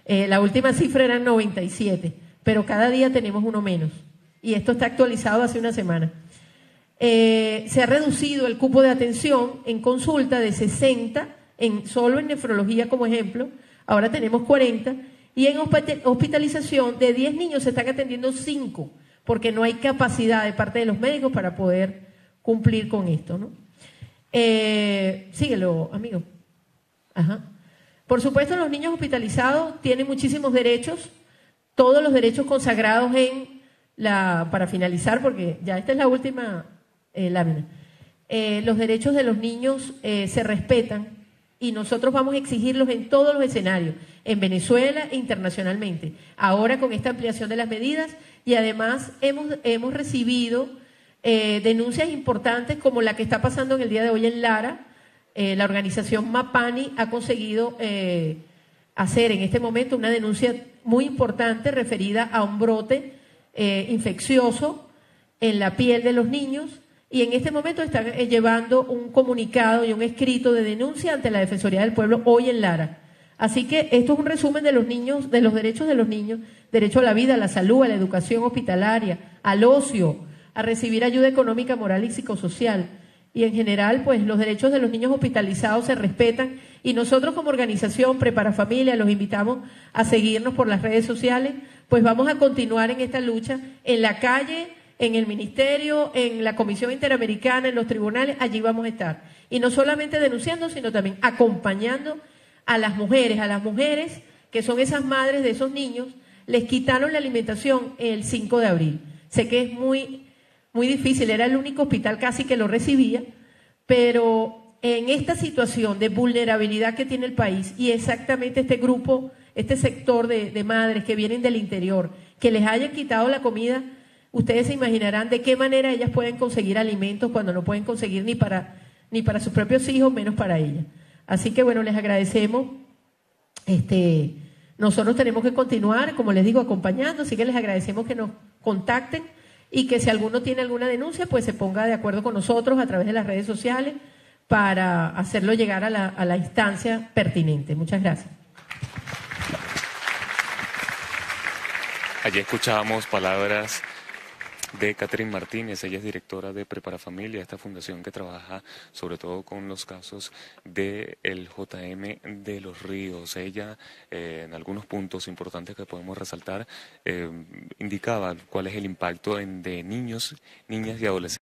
Speaker 7: La última cifra eran 97, pero cada día tenemos uno menos. Y esto está actualizado hace una semana. Se ha reducido el cupo de atención en consulta de 60, solo en nefrología como ejemplo, ahora tenemos 40, y en hospitalización de 10 niños se están atendiendo 5, porque no hay capacidad de parte de los médicos para poder cumplir con esto, ¿no? Síguelo, amigo. Ajá. Por supuesto, los niños hospitalizados tienen muchísimos derechos, todos los derechos consagrados para finalizar, porque ya esta es la última lámina. Los derechos de los niños se respetan y nosotros vamos a exigirlos en todos los escenarios, en Venezuela e internacionalmente. Ahora con esta ampliación de las medidas y además hemos recibido denuncias importantes como la que está pasando en el día de hoy en Lara. La organización Mapani ha conseguido hacer en este momento una denuncia muy importante referida a un brote infeccioso en la piel de los niños y en este momento están llevando un comunicado y un escrito de denuncia ante la Defensoría del Pueblo hoy en Lara. Así que esto es un resumen de los niños, de los derechos de los niños: derecho a la vida, a la salud, a la educación hospitalaria, al ocio, a recibir ayuda económica, moral y psicosocial. Y en general, pues los derechos de los niños hospitalizados se respetan y nosotros como organización Prepara Familia los invitamos a seguirnos por las redes sociales, pues vamos a continuar en esta lucha en la calle, en el ministerio, en la Comisión Interamericana, en los tribunales, allí vamos a estar. Y no solamente denunciando, sino también acompañando a las mujeres que son esas madres de esos niños. Les quitaron la alimentación el 5 de abril. Sé que es muy difícil, era el único hospital casi que lo recibía, pero en esta situación de vulnerabilidad que tiene el país y exactamente este grupo, este sector de madres que vienen del interior, que les hayan quitado la comida, ustedes se imaginarán de qué manera ellas pueden conseguir alimentos cuando no pueden conseguir ni para sus propios hijos, menos para ellas. Así que bueno, les agradecemos. Nosotros tenemos que continuar, como les digo, acompañando, así que les agradecemos que nos contacten y que si alguno tiene alguna denuncia, pues se ponga de acuerdo con nosotros a través de las redes sociales para hacerlo llegar a la instancia pertinente. Muchas gracias.
Speaker 1: Allí escuchábamos palabras de Catherine Martínez. Ella es directora de Prepara Familia, esta fundación que trabaja sobre todo con los casos del JM de Los Ríos. Ella, en algunos puntos importantes que podemos resaltar, indicaba cuál es el impacto de niños, niñas y adolescentes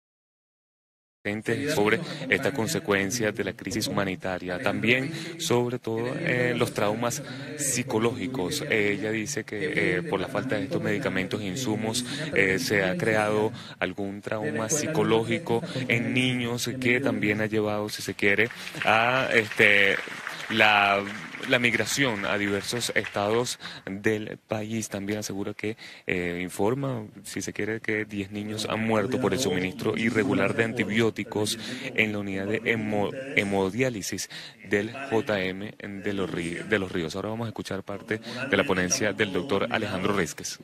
Speaker 1: sobre esta consecuencia de la crisis humanitaria, también sobre todo los traumas psicológicos. Ella dice que por la falta de estos medicamentos e insumos se ha creado algún trauma psicológico en niños que también ha llevado, si se quiere, a la migración a diversos estados del país. También asegura que informa, si se quiere, que 10 niños han muerto por el suministro irregular de antibióticos en la unidad de hemodiálisis del JM de los Ríos. Ahora vamos a escuchar parte de la ponencia del doctor Alejandro Rizquez.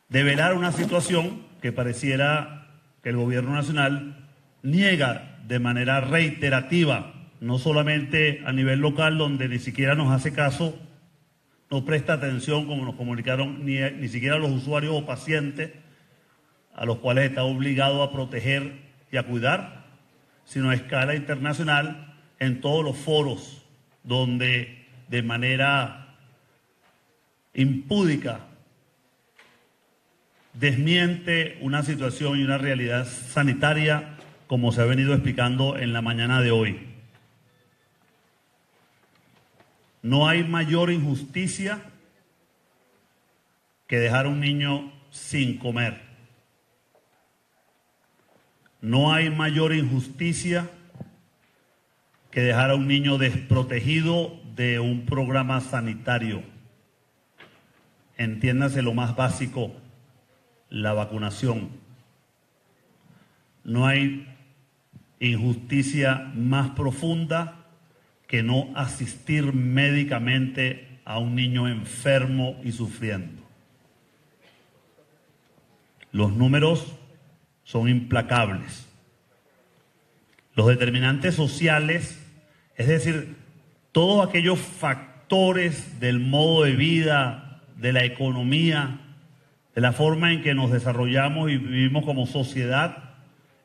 Speaker 8: Develar una situación que pareciera que el gobierno nacional niega de manera reiterativa, no solamente a nivel local, donde ni siquiera nos hace caso, no presta atención, como nos comunicaron, ni siquiera a los usuarios o pacientes a los cuales está obligado a proteger y a cuidar, sino a escala internacional en todos los foros donde de manera impúdica desmiente una situación y una realidad sanitaria como se ha venido explicando en la mañana de hoy. No hay mayor injusticia que dejar a un niño sin comer. No hay mayor injusticia que dejar a un niño desprotegido de un programa sanitario. Entiéndase lo más básico, la vacunación. No hay injusticia más profunda que no asistir médicamente a un niño enfermo y sufriendo. Los números son implacables. Los determinantes sociales, es decir, todos aquellos factores del modo de vida, de la economía, de la forma en que nos desarrollamos y vivimos como sociedad,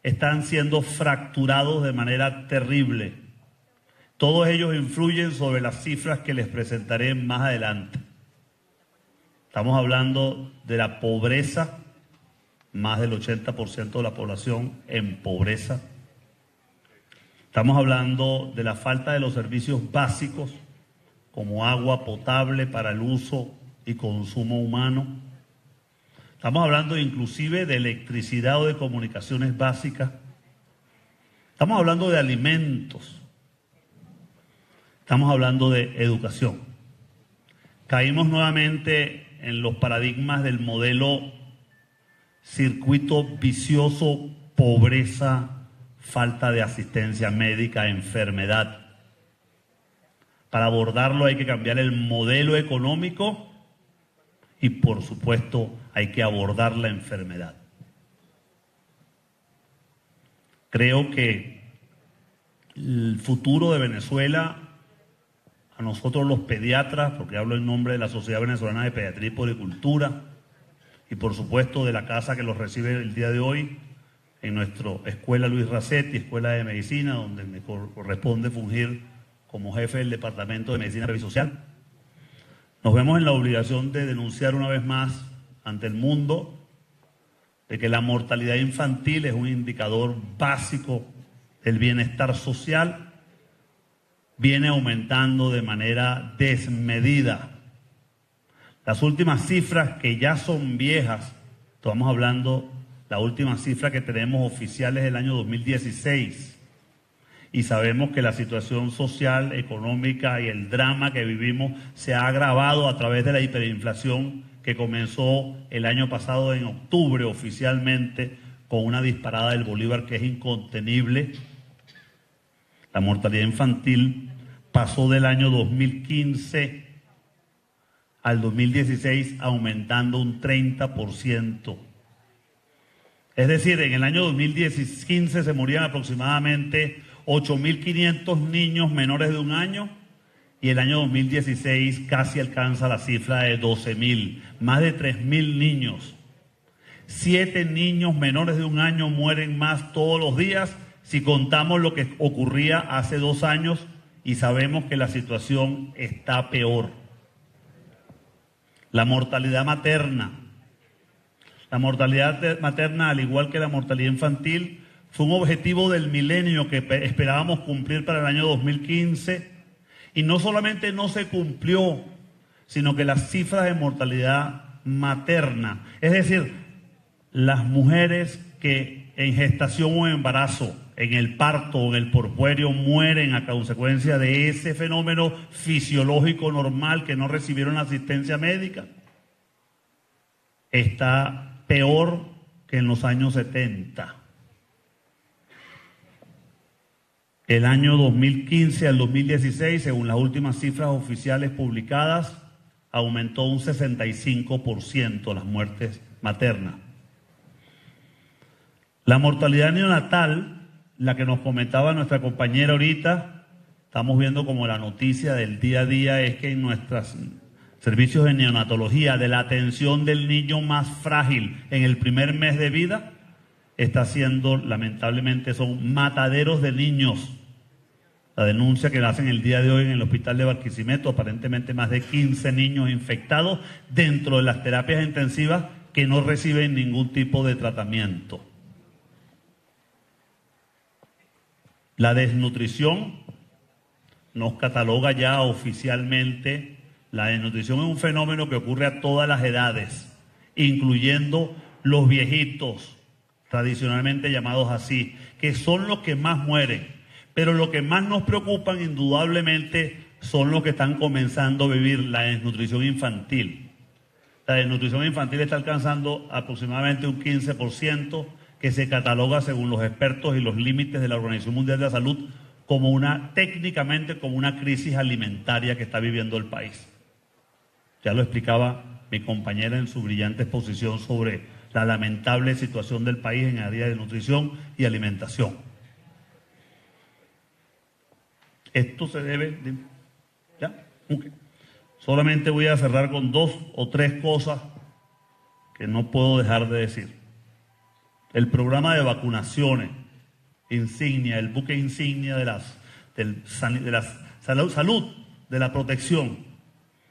Speaker 8: están siendo fracturados de manera terrible. Todos ellos influyen sobre las cifras que les presentaré más adelante. Estamos hablando de la pobreza, más del 80% de la población en pobreza. Estamos hablando de la falta de los servicios básicos, como agua potable para el uso y consumo humano. Estamos hablando inclusive de electricidad o de comunicaciones básicas. Estamos hablando de alimentos. Estamos hablando de educación. Caímos nuevamente en los paradigmas del modelo circuito vicioso, pobreza, falta de asistencia médica, enfermedad. Para abordarlo hay que cambiar el modelo económico y, por supuesto, hay que abordar la enfermedad. Creo que el futuro de Venezuela, a nosotros los pediatras, porque hablo en nombre de la Sociedad Venezolana de Pediatría y Puericultura, y por supuesto de la casa que los recibe el día de hoy, en nuestra Escuela Luis Racetti, Escuela de Medicina, donde me corresponde fungir como jefe del Departamento de Medicina Previa y Social. Nos vemos en la obligación de denunciar una vez más ante el mundo de que la mortalidad infantil es un indicador básico del bienestar social, viene aumentando de manera desmedida. Las últimas cifras, que ya son viejas, estamos hablando, la última cifra que tenemos oficial es del año 2016, y sabemos que la situación social, económica y el drama que vivimos se ha agravado a través de la hiperinflación que comenzó el año pasado en octubre oficialmente, con una disparada del bolívar que es incontenible. La mortalidad infantil pasó del año 2015 al 2016 aumentando un 30%. Es decir, en el año 2015 se morían aproximadamente 8.500 niños menores de un año y el año 2016 casi alcanza la cifra de 12.000, más de 3.000 niños. 7 niños menores de un año mueren más todos los días si contamos lo que ocurría hace 2 años, y sabemos que la situación está peor. La mortalidad materna. La mortalidad materna, al igual que la mortalidad infantil, Fue un objetivo del milenio que esperábamos cumplir para el año 2015 y no solamente no se cumplió, sino que las cifras de mortalidad materna, es decir, las mujeres que en gestación o embarazo, en el parto o en el porpuerio mueren a consecuencia de ese fenómeno fisiológico normal que no recibieron asistencia médica, está peor que en los años 70. El año 2015 al 2016, según las últimas cifras oficiales publicadas, aumentó un 65% las muertes maternas. La mortalidad neonatal, la que nos comentaba nuestra compañera ahorita, estamos viendo como la noticia del día a día es que en nuestros servicios de neonatología, de la atención del niño más frágil en el primer mes de vida, está siendo, lamentablemente, son mataderos de niños. La denuncia que hacen el día de hoy en el hospital de Barquisimeto, aparentemente más de 15 niños infectados dentro de las terapias intensivas que no reciben ningún tipo de tratamiento. La desnutrición nos cataloga ya oficialmente. La desnutrición es un fenómeno que ocurre a todas las edades, incluyendo los viejitos, tradicionalmente llamados así, que son los que más mueren. Pero lo que más nos preocupan indudablemente son los que están comenzando a vivir la desnutrición infantil. La desnutrición infantil está alcanzando aproximadamente un 15%, que se cataloga según los expertos y los límites de la Organización Mundial de la Salud como técnicamente como una crisis alimentaria que está viviendo el país. Ya lo explicaba mi compañera en su brillante exposición sobre la lamentable situación del país en área de nutrición y alimentación. Esto se debe... ¿Ya? Okay. Solamente voy a cerrar con 2 o 3 cosas que no puedo dejar de decir. El programa de vacunaciones insignia, el buque insignia de la salud, de la protección,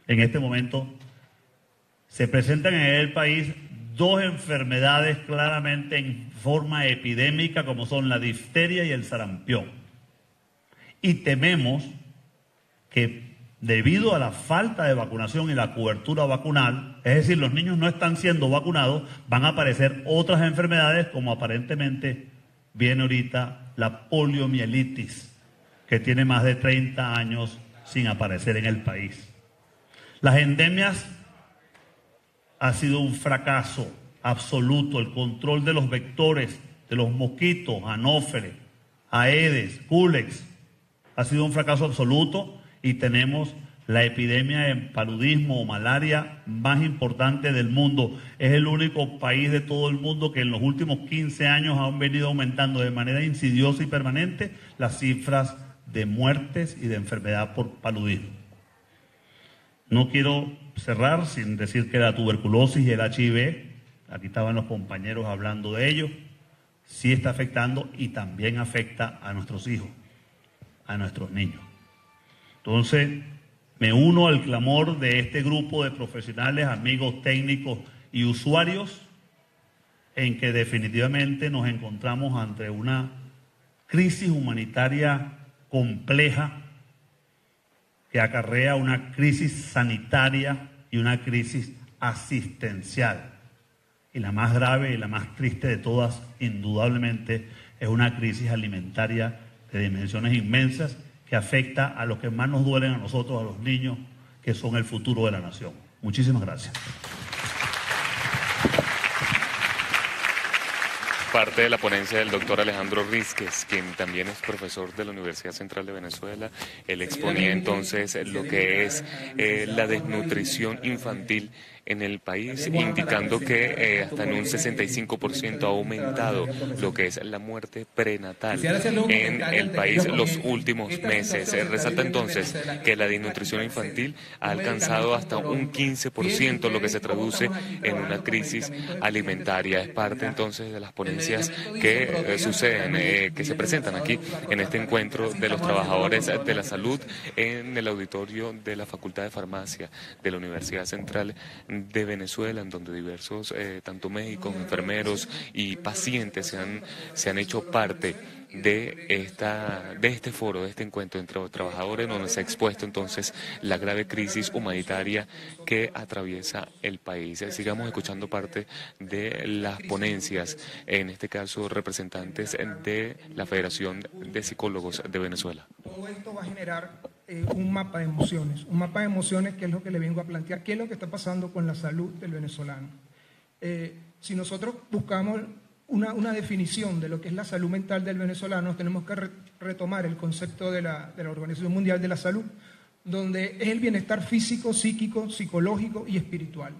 Speaker 8: en este momento se presentan en el país 2 enfermedades claramente en forma epidémica, como son la difteria y el sarampión. Y tememos que debido a la falta de vacunación y la cobertura vacunal, es decir, los niños no están siendo vacunados, van a aparecer otras enfermedades como aparentemente viene ahorita la poliomielitis, que tiene más de 30 años sin aparecer en el país. Las endemias ha sido un fracaso absoluto. El control de los vectores, de los mosquitos, anófeles, aedes, culex, ha sido un fracaso absoluto. Y tenemos la epidemia de paludismo o malaria más importante del mundo. Es el único país de todo el mundo que en los últimos 15 años han venido aumentando de manera insidiosa y permanente las cifras de muertes y de enfermedad por paludismo. No quiero cerrar sin decir que la tuberculosis y el HIV, aquí estaban los compañeros hablando de ello, sí está afectando y también afecta a nuestros hijos, a nuestros niños. Entonces, me uno al clamor de este grupo de profesionales, amigos técnicos y usuarios, en que definitivamente nos encontramos ante una crisis humanitaria compleja que acarrea una crisis sanitaria y una crisis asistencial. Y la más grave y la más triste de todas, indudablemente, es una crisis alimentaria de dimensiones inmensas, que afecta a los que más nos duelen a nosotros, a los niños, que son el futuro de la nación. Muchísimas gracias.
Speaker 1: Parte de la ponencia del doctor Alejandro Rísquez, quien también es profesor de la Universidad Central de Venezuela. Él exponía entonces lo que es la desnutrición infantil en el país, indicando que hasta en un 65% ha aumentado lo que es la muerte prenatal en el país los últimos meses. Resalta entonces que la desnutrición infantil ha alcanzado hasta un 15%, lo que se traduce en una crisis alimentaria. Es parte entonces de las ponencias que suceden, que se presentan aquí en este encuentro de los trabajadores de la salud en el auditorio de la Facultad de Farmacia de la Universidad Central de Venezuela, en donde diversos, tanto médicos, enfermeros y pacientes se han hecho parte de este foro, de este encuentro entre los trabajadores, donde se ha expuesto entonces la grave crisis humanitaria que atraviesa el país. Sigamos escuchando parte de las ponencias, en este caso representantes de la Federación de Psicólogos de Venezuela.
Speaker 9: Todo esto va a generar un mapa de emociones que es lo que le vengo a plantear, qué es lo que está pasando con la salud del venezolano. Si nosotros buscamos una definición de lo que es la salud mental del venezolano, tenemos que retomar el concepto de la Organización Mundial de la Salud, donde es el bienestar físico, psíquico, psicológico y espiritual.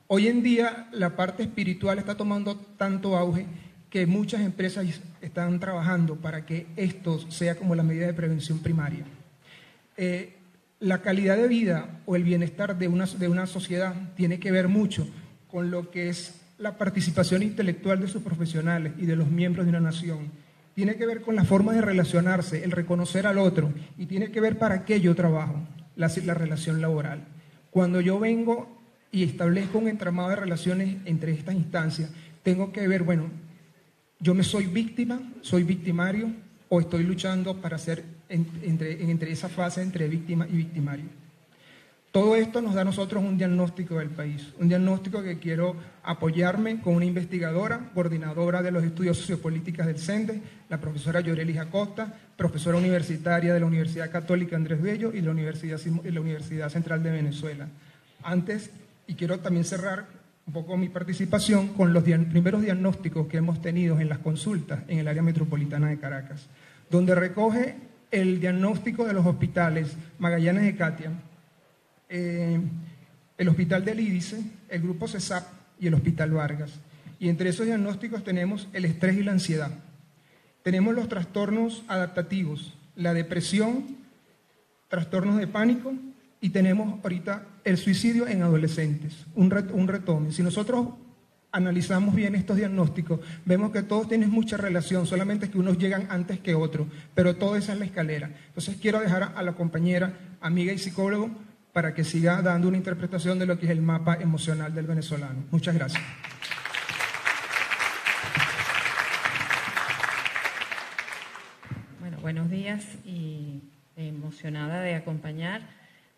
Speaker 9: Hoy en día la parte espiritual está tomando tanto auge que muchas empresas están trabajando para que esto sea como la medida de prevención primaria. La calidad de vida o el bienestar de una sociedad tiene que ver mucho con lo que es la participación intelectual de sus profesionales y de los miembros de una nación. Tiene que ver con la forma de relacionarse, el reconocer al otro, y tiene que ver para qué yo trabajo, la relación laboral. Cuando yo vengo y establezco un entramado de relaciones entre estas instancias, tengo que ver, bueno, yo me soy víctima, soy victimario, o estoy luchando para ser entre esa fase entre víctima y victimario. Todo esto nos da a nosotros un diagnóstico del país, un diagnóstico que quiero apoyarme con una investigadora, coordinadora de los estudios sociopolíticos del CENDE, la profesora Yorelis Acosta, profesora universitaria de la Universidad Católica Andrés Bello y la Universidad Central de Venezuela. Antes, y quiero también cerrar un poco mi participación con los primeros diagnósticos que hemos tenido en las consultas en el área metropolitana de Caracas, donde recoge el diagnóstico de los hospitales Magallanes de Catia, el Hospital del Ídice, el Grupo CESAP y el Hospital Vargas. Y entre esos diagnósticos tenemos el estrés y la ansiedad. Tenemos los trastornos adaptativos, la depresión, trastornos de pánico, y tenemos ahorita el suicidio en adolescentes, un retome. Si nosotros analizamos bien estos diagnósticos, vemos que todos tienen mucha relación, solamente que unos llegan antes que otros, pero todo esa es la escalera. Entonces quiero dejar a la compañera, amiga y psicólogo, para que siga dando una interpretación de lo que es el mapa emocional del venezolano. Muchas gracias.
Speaker 10: Bueno, buenos días y emocionada de acompañar.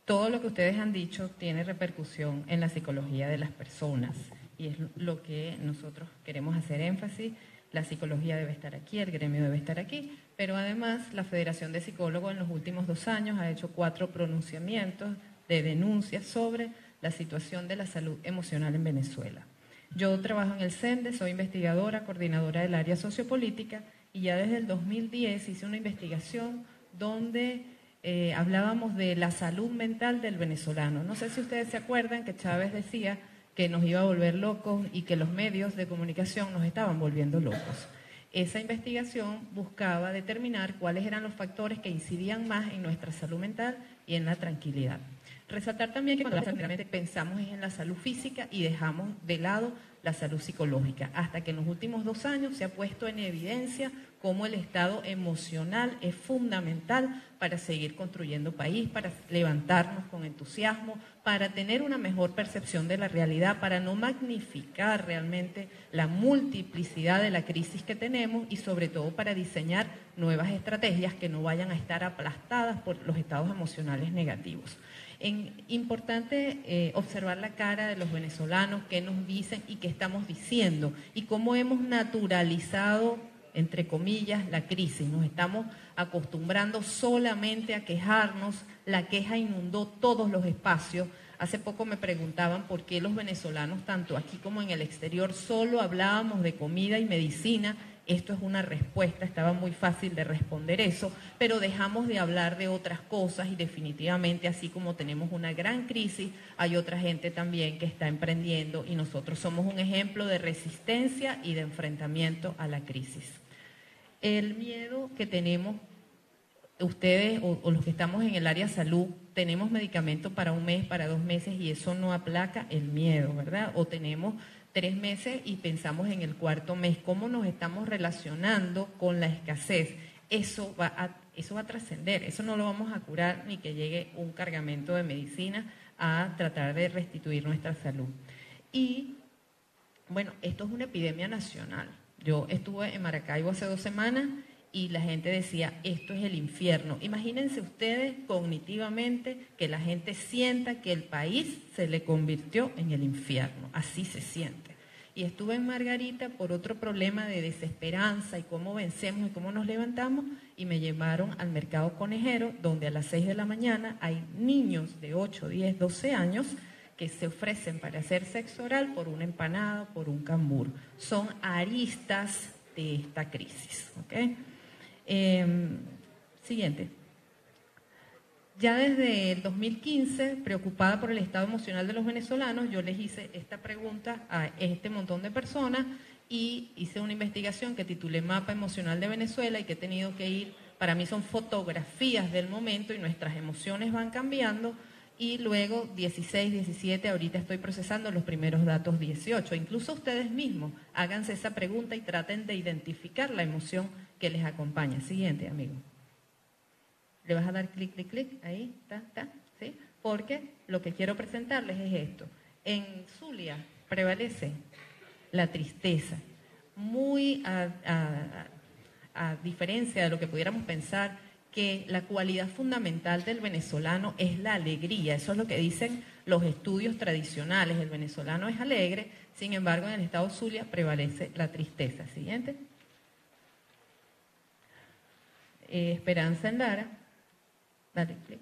Speaker 10: Todo lo que ustedes han dicho tiene repercusión en la psicología de las personas y es lo que nosotros queremos hacer énfasis. La psicología debe estar aquí, el gremio debe estar aquí, pero además la Federación de Psicólogos en los últimos 2 años ha hecho 4 pronunciamientos de denuncias sobre la situación de la salud emocional en Venezuela. Yo trabajo en el CENDE, soy investigadora, coordinadora del área sociopolítica y ya desde el 2010 hice una investigación donde hablábamos de la salud mental del venezolano. No sé si ustedes se acuerdan que Chávez decía que nos iba a volver locos y que los medios de comunicación nos estaban volviendo locos. Esa investigación buscaba determinar cuáles eran los factores que incidían más en nuestra salud mental y en la tranquilidad. Resaltar también que cuando pensamos en la salud física y dejamos de lado la salud psicológica, hasta que en los últimos 2 años se ha puesto en evidencia cómo el estado emocional es fundamental para seguir construyendo país, para levantarnos con entusiasmo, para tener una mejor percepción de la realidad, para no magnificar realmente la multiplicidad de la crisis que tenemos y sobre todo para diseñar nuevas estrategias que no vayan a estar aplastadas por los estados emocionales negativos. Importante observar la cara de los venezolanos, qué nos dicen y qué estamos diciendo y cómo hemos naturalizado, entre comillas, la crisis. Nos estamos acostumbrando solamente a quejarnos, la queja inundó todos los espacios. Hace poco me preguntaban por qué los venezolanos, tanto aquí como en el exterior, solo hablábamos de comida y medicina. Esto es una respuesta, estaba muy fácil de responder eso, pero dejamos de hablar de otras cosas y definitivamente así como tenemos una gran crisis, hay otra gente también que está emprendiendo y nosotros somos un ejemplo de resistencia y de enfrentamiento a la crisis. El miedo que tenemos, ustedes o los que estamos en el área salud, tenemos medicamentos para 1 mes, para 2 meses y eso no aplaca el miedo, ¿verdad? O tenemos 3 meses y pensamos en el 4º mes, cómo nos estamos relacionando con la escasez. Eso va a trascender, eso no lo vamos a curar ni que llegue un cargamento de medicina a tratar de restituir nuestra salud. Y bueno, esto es una epidemia nacional. Yo estuve en Maracaibo hace 2 semanas y la gente decía, esto es el infierno. Imagínense ustedes cognitivamente que la gente sienta que el país se le convirtió en el infierno. Así se siente. Y estuve en Margarita por otro problema de desesperanza y cómo vencemos y cómo nos levantamos, y me llevaron al mercado conejero, donde a las 6 de la mañana hay niños de 8, 10, 12 años que se ofrecen para hacer sexo oral por una empanada, por un cambur. Son aristas de esta crisis. ¿Okay? Siguiente. Ya desde el 2015, preocupada por el estado emocional de los venezolanos, yo les hice esta pregunta a este montón de personas y hice una investigación que titulé Mapa Emocional de Venezuela y que he tenido que ir, para mí son fotografías del momento y nuestras emociones van cambiando, y luego 16, 17, ahorita estoy procesando los primeros datos 18. Incluso ustedes mismos háganse esa pregunta y traten de identificar la emoción que les acompaña. Siguiente, amigo. Le vas a dar clic, clic, clic, ahí, está, ¿sí? Porque lo que quiero presentarles es esto. En Zulia prevalece la tristeza, muy a diferencia de lo que pudiéramos pensar, que la cualidad fundamental del venezolano es la alegría. Eso es lo que dicen los estudios tradicionales. El venezolano es alegre, sin embargo, en el estado Zulia prevalece la tristeza. Siguiente. Esperanza en Lara. Dale clic.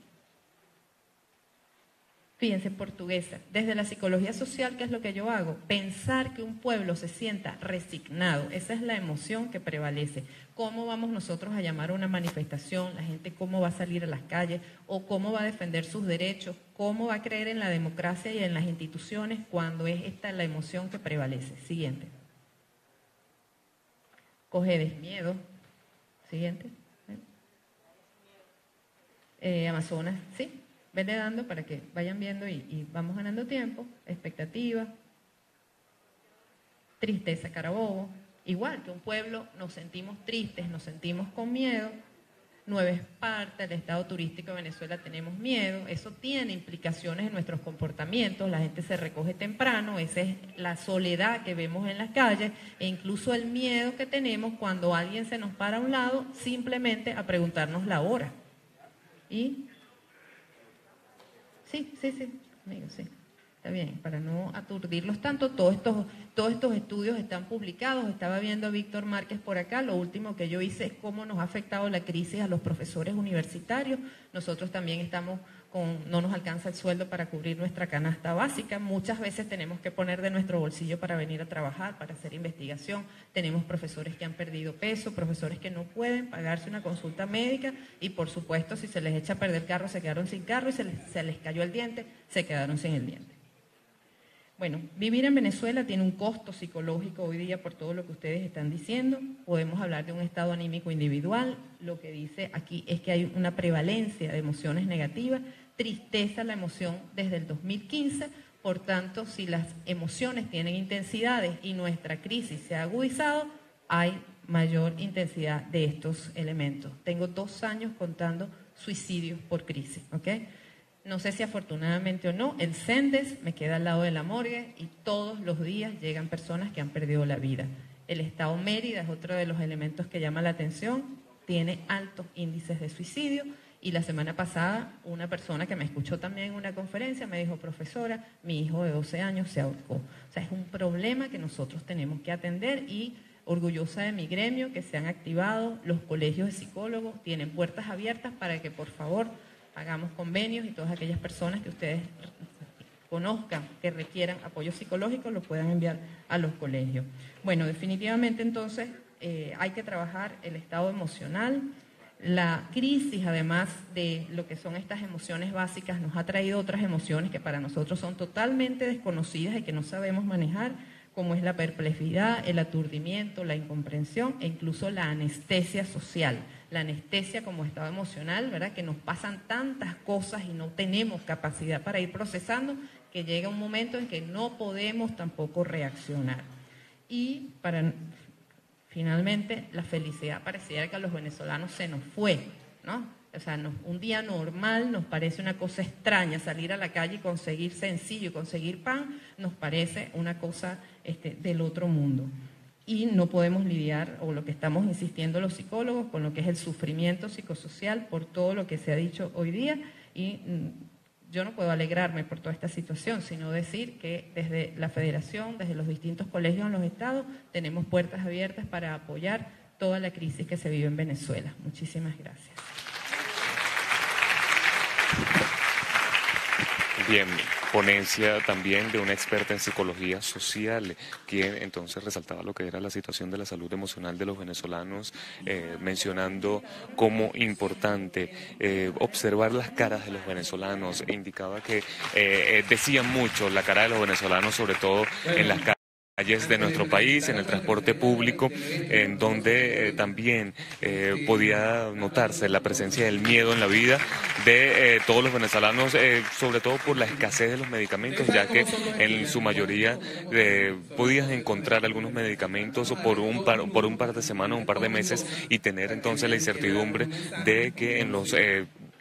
Speaker 10: Fíjense, portuguesa. Desde la psicología social, ¿qué es lo que yo hago? Pensar que un pueblo se sienta resignado. Esa es la emoción que prevalece. ¿Cómo vamos nosotros a llamar a una manifestación? La gente cómo va a salir a las calles o cómo va a defender sus derechos, cómo va a creer en la democracia y en las instituciones cuando es esta la emoción que prevalece. Siguiente. Coge desmiedo. Siguiente. Amazonas, sí. Vete dando para que vayan viendo y vamos ganando tiempo. Expectativa. Tristeza, Carabobo. Igual que un pueblo nos sentimos tristes, nos sentimos con miedo. Nueva Esparta, el estado turístico de Venezuela, tenemos miedo. Eso tiene implicaciones en nuestros comportamientos. La gente se recoge temprano. Esa es la soledad que vemos en las calles e incluso el miedo que tenemos cuando alguien se nos para a un lado simplemente a preguntarnos la hora. Y sí, amigo, sí. Está bien, para no aturdirlos tanto, todos estos estudios están publicados. Estaba viendo a Víctor Márquez por acá. Lo último que yo hice es cómo nos ha afectado la crisis a los profesores universitarios. Nosotros también no nos alcanza el sueldo para cubrir nuestra canasta básica. Muchas veces tenemos que poner de nuestro bolsillo para venir a trabajar, para hacer investigación. Tenemos profesores que han perdido peso, profesores que no pueden pagarse una consulta médica y, por supuesto, si se les echa a perder el carro, se quedaron sin carro y se les cayó el diente, se quedaron sin el diente. Bueno, vivir en Venezuela tiene un costo psicológico hoy día por todo lo que ustedes están diciendo. Podemos hablar de un estado anímico individual. Lo que dice aquí es que hay una prevalencia de emociones negativas. Tristeza, la emoción desde el 2015. Por tanto, si las emociones tienen intensidades y nuestra crisis se ha agudizado, hay mayor intensidad de estos elementos. Tengo 2 años contando suicidios por crisis, ¿ok? No sé si afortunadamente o no, el CENDES me queda al lado de la morgue y todos los días llegan personas que han perdido la vida. El estado Mérida es otro de los elementos que llama la atención, tiene altos índices de suicidio y la semana pasada una persona que me escuchó también en una conferencia me dijo, profesora, mi hijo de 12 años se ahorcó. O sea, es un problema que nosotros tenemos que atender y orgullosa de mi gremio que se han activado, los colegios de psicólogos tienen puertas abiertas para que por favor hagamos convenios y todas aquellas personas que ustedes conozcan que requieran apoyo psicológico lo puedan enviar a los colegios. Bueno, definitivamente entonces hay que trabajar el estado emocional. La crisis, además de lo que son estas emociones básicas, nos ha traído otras emociones que para nosotros son totalmente desconocidas y que no sabemos manejar, como es la perplejidad, el aturdimiento, la incomprensión e incluso la anestesia social. La anestesia como estado emocional, ¿verdad? Que nos pasan tantas cosas y no tenemos capacidad para ir procesando, que llega un momento en que no podemos tampoco reaccionar. Y finalmente, la felicidad pareciera que a los venezolanos se nos fue, ¿no? O sea, un día normal nos parece una cosa extraña, salir a la calle y conseguir sencillo, conseguir pan, nos parece una cosa del otro mundo. Y no podemos lidiar, o lo que estamos insistiendo los psicólogos, con lo que es el sufrimiento psicosocial por todo lo que se ha dicho hoy día. Y yo no puedo alegrarme por toda esta situación, sino decir que desde la Federación, desde los distintos colegios en los estados, tenemos puertas abiertas para apoyar toda la crisis que se vive en Venezuela. Muchísimas gracias.
Speaker 1: Bien, ponencia también de una experta en psicología social, quien entonces resaltaba lo que era la situación de la salud emocional de los venezolanos, mencionando como importante observar las caras de los venezolanos. Indicaba que decían mucho la cara de los venezolanos, sobre todo en las calles de nuestro país, en el transporte público, en donde también podía notarse la presencia del miedo en la vida de todos los venezolanos, sobre todo por la escasez de los medicamentos, ya que en su mayoría podías encontrar algunos medicamentos por un par de semanas, un par de meses, y tener entonces la incertidumbre de que en los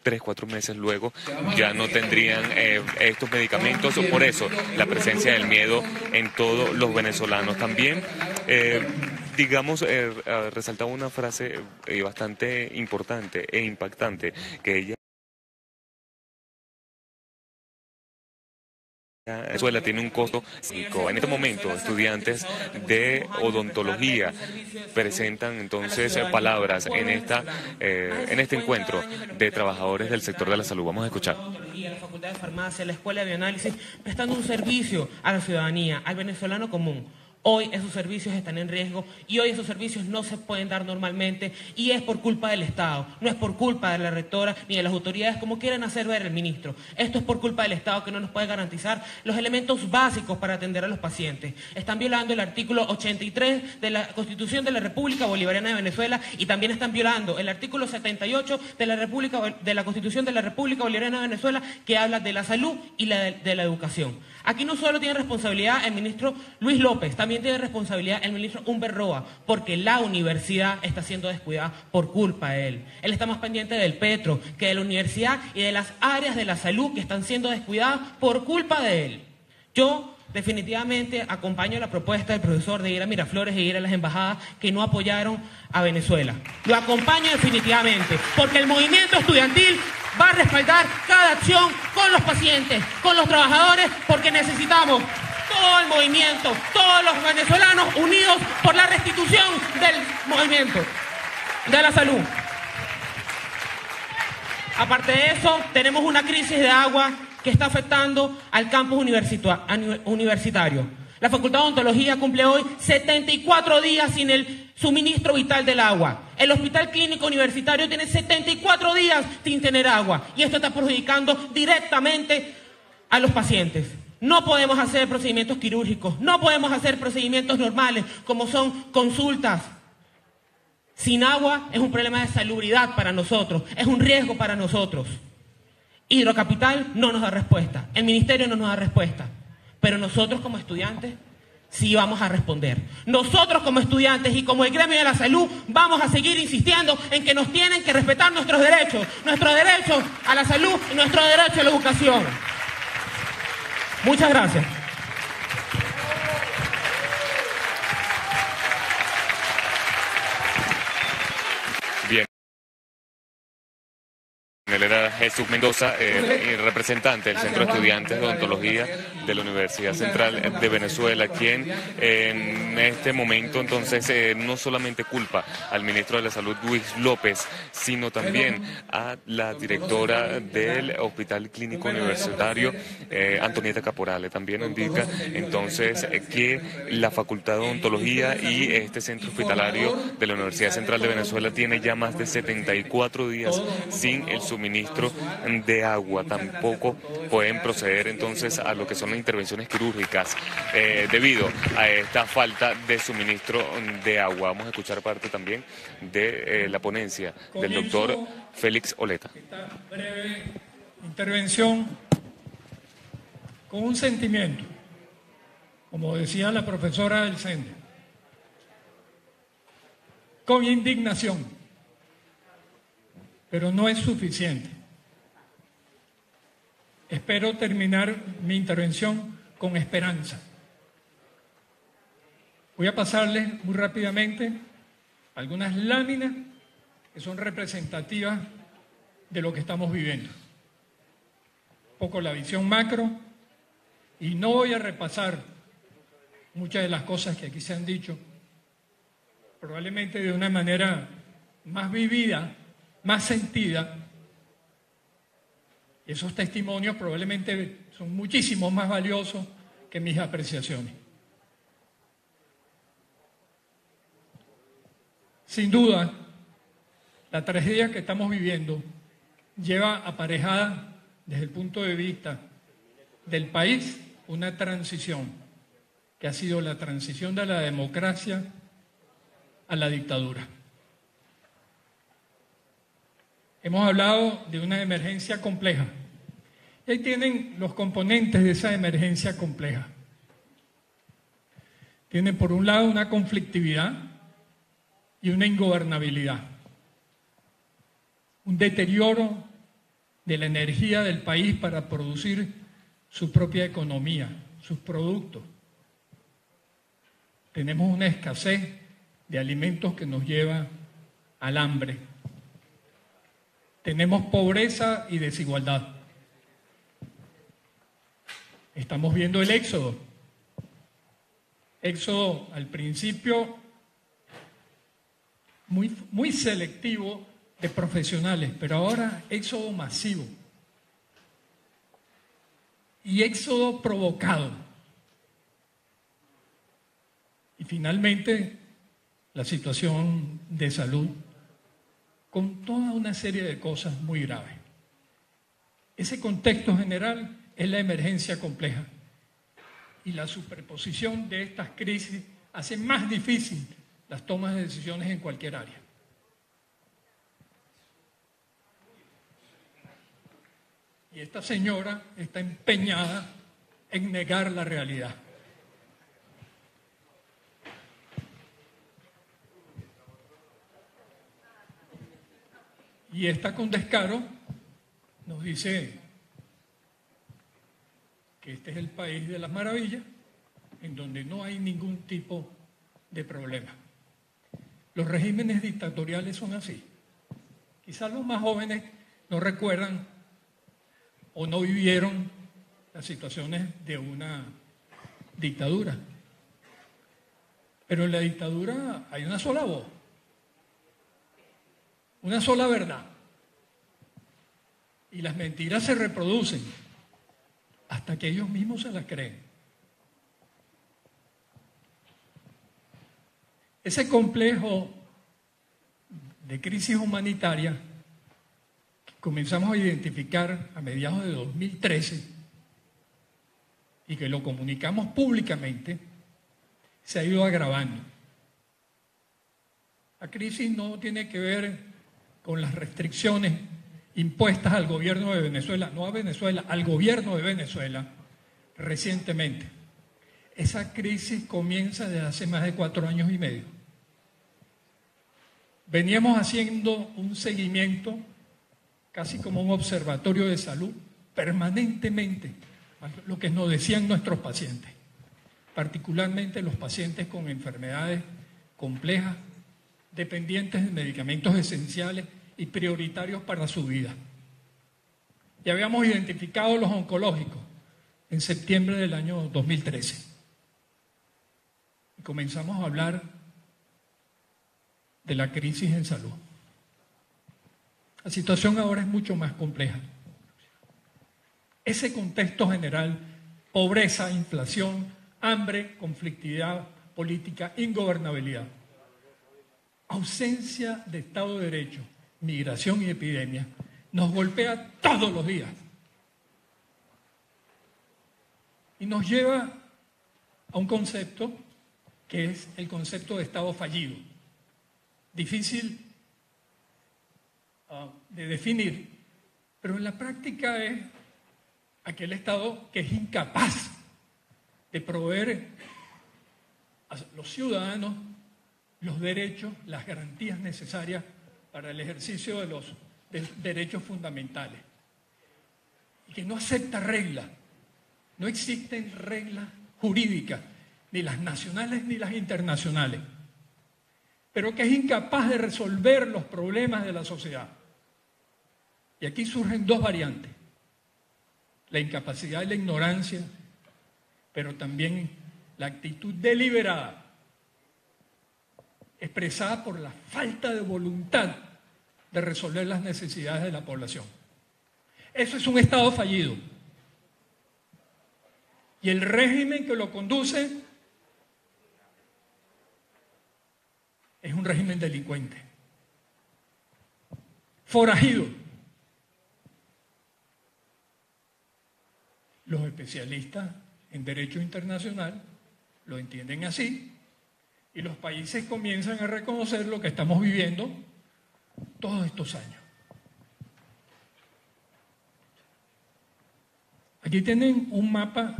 Speaker 1: 3-4 meses luego ya no tendrían estos medicamentos. Por eso la presencia del miedo en todos los venezolanos. También resaltaba una frase bastante importante e impactante, que ella: Venezuela tiene un costo psíquico. En este momento, estudiantes de odontología presentan entonces palabras en este encuentro de trabajadores del sector de la salud. Vamos a escuchar.
Speaker 11: La Facultad de Farmacia, la Escuela de Bioanálisis, prestando un servicio a la ciudadanía, al venezolano común. Hoy esos servicios están en riesgo y hoy esos servicios no se pueden dar normalmente, y es por culpa del Estado, no es por culpa de la rectora ni de las autoridades como quieren hacer ver el ministro. Esto es por culpa del Estado, que no nos puede garantizar los elementos básicos para atender a los pacientes. Están violando el artículo 83 de la Constitución de la República Bolivariana de Venezuela, y también están violando el artículo 78 de la Constitución de la República Bolivariana de Venezuela, que habla de la salud y de la educación. Aquí no solo tiene responsabilidad el ministro Luis López, también tiene responsabilidad el ministro Humber Roa, porque la universidad está siendo descuidada por culpa de él. Él está más pendiente del Petro que de la universidad y de las áreas de la salud que están siendo descuidadas por culpa de él. Yo definitivamente acompaño la propuesta del profesor de ir a Miraflores e ir a las embajadas que no apoyaron a Venezuela. Lo acompaño definitivamente, porque el movimiento estudiantil va a respaldar cada acción con los pacientes, con los trabajadores, porque necesitamos todo el movimiento, todos los venezolanos unidos por la restitución del movimiento de la salud. Aparte de eso, tenemos una crisis de agua que está afectando al campus universitario. La Facultad de Odontología cumple hoy 74 días sin el suministro vital del agua. El Hospital Clínico Universitario tiene 74 días sin tener agua, y esto está perjudicando directamente a los pacientes. No podemos hacer procedimientos quirúrgicos, no podemos hacer procedimientos normales como son consultas. Sin agua es un problema de salubridad para nosotros, es un riesgo para nosotros. Hidrocapital no nos da respuesta, el ministerio no nos da respuesta, pero nosotros como estudiantes sí vamos a responder. Nosotros como estudiantes y como el gremio de la salud vamos a seguir insistiendo en que nos tienen que respetar nuestro derecho a la salud y nuestro derecho a la educación. Muchas gracias.
Speaker 1: Bien. Él era Jesús Mendoza, representante del Centro de Estudiantes de Odontología de la Universidad Central de Venezuela, quien en este momento entonces no solamente culpa al ministro de la Salud, Luis López, sino también a la directora del Hospital Clínico Universitario, Antonieta Caporale. También indica entonces que la Facultad de Odontología y este centro hospitalario de la Universidad Central de Venezuela tiene ya más de 74 días sin el suministro de agua. Tampoco pueden proceder entonces a lo que son las intervenciones quirúrgicas debido a esta falta de suministro de agua. Vamos a escuchar parte también de la ponencia del doctor Félix Oleta.
Speaker 12: Esta breve intervención con un sentimiento, como decía la profesora del CENDE, con indignación. pero no es suficiente. Espero terminar mi intervención con esperanza. Voy a pasarles muy rápidamente algunas láminas que son representativas de lo que estamos viviendo. Un poco la visión macro, y no voy a repasar muchas de las cosas que aquí se han dicho, probablemente de una manera más vivida, más sentida. Esos testimonios probablemente son muchísimo más valiosos que mis apreciaciones. Sin duda, la tragedia que estamos viviendo lleva aparejada, desde el punto de vista del país, una transición, que ha sido la transición de la democracia a la dictadura. Hemos hablado de una emergencia compleja. Y ahí tienen los componentes de esa emergencia compleja. Tienen por un lado una conflictividad y una ingobernabilidad. Un deterioro de la energía del país para producir su propia economía, sus productos. Tenemos una escasez de alimentos que nos lleva al hambre. Tenemos pobreza y desigualdad. Estamos viendo el éxodo. Éxodo al principio muy selectivo de profesionales, pero ahora éxodo masivo. Y éxodo provocado. Y finalmente, la situación de salud, con toda una serie de cosas muy graves. Ese contexto general es la emergencia compleja. Y la superposición de estas crisis hace más difícil las tomas de decisiones en cualquier área. Y esta señora está empeñada en negar la realidad. Y esta con descaro nos dice que este es el país de las maravillas, en donde no hay ningún tipo de problema. Los regímenes dictatoriales son así. Quizás los más jóvenes no recuerdan o no vivieron las situaciones de una dictadura. Pero en la dictadura hay una sola voz, una sola verdad. Y las mentiras se reproducen hasta que ellos mismos se las creen. Ese complejo de crisis humanitaria que comenzamos a identificar a mediados de 2013 y que lo comunicamos públicamente, se ha ido agravando. La crisis no tiene que ver con las restricciones impuestas al gobierno de Venezuela, no a Venezuela, al gobierno de Venezuela recientemente. Esa crisis comienza desde hace más de 4 años y medio. Veníamos haciendo un seguimiento, casi como un observatorio de salud, permanentemente, a lo que nos decían nuestros pacientes, particularmente los pacientes con enfermedades complejas, dependientes de medicamentos esenciales y prioritarios para su vida. Ya habíamos identificado los oncológicos en septiembre del año 2013. Y comenzamos a hablar de la crisis en salud. La situación ahora es mucho más compleja. Ese contexto general, pobreza, inflación, hambre, conflictividad política, ingobernabilidad, ausencia de Estado de Derecho, migración y epidemia, nos golpea todos los días. Y nos lleva a un concepto que es el concepto de Estado fallido. Difícil de definir, pero en la práctica es aquel Estado que es incapaz de proveer a los ciudadanos los derechos, las garantías necesarias para el ejercicio de los de derechos fundamentales y que no acepta reglas. No existen reglas jurídicas, ni las nacionales ni las internacionales, pero que es incapaz de resolver los problemas de la sociedad. Y aquí surgen dos variantes: la incapacidad y la ignorancia, pero también la actitud deliberada, expresada por la falta de voluntad de resolver las necesidades de la población. Eso es un Estado fallido. Y el régimen que lo conduce es un régimen delincuente, forajido. Los especialistas en derecho internacional lo entienden así, y los países comienzan a reconocer lo que estamos viviendo todos estos años. Aquí tienen un mapa,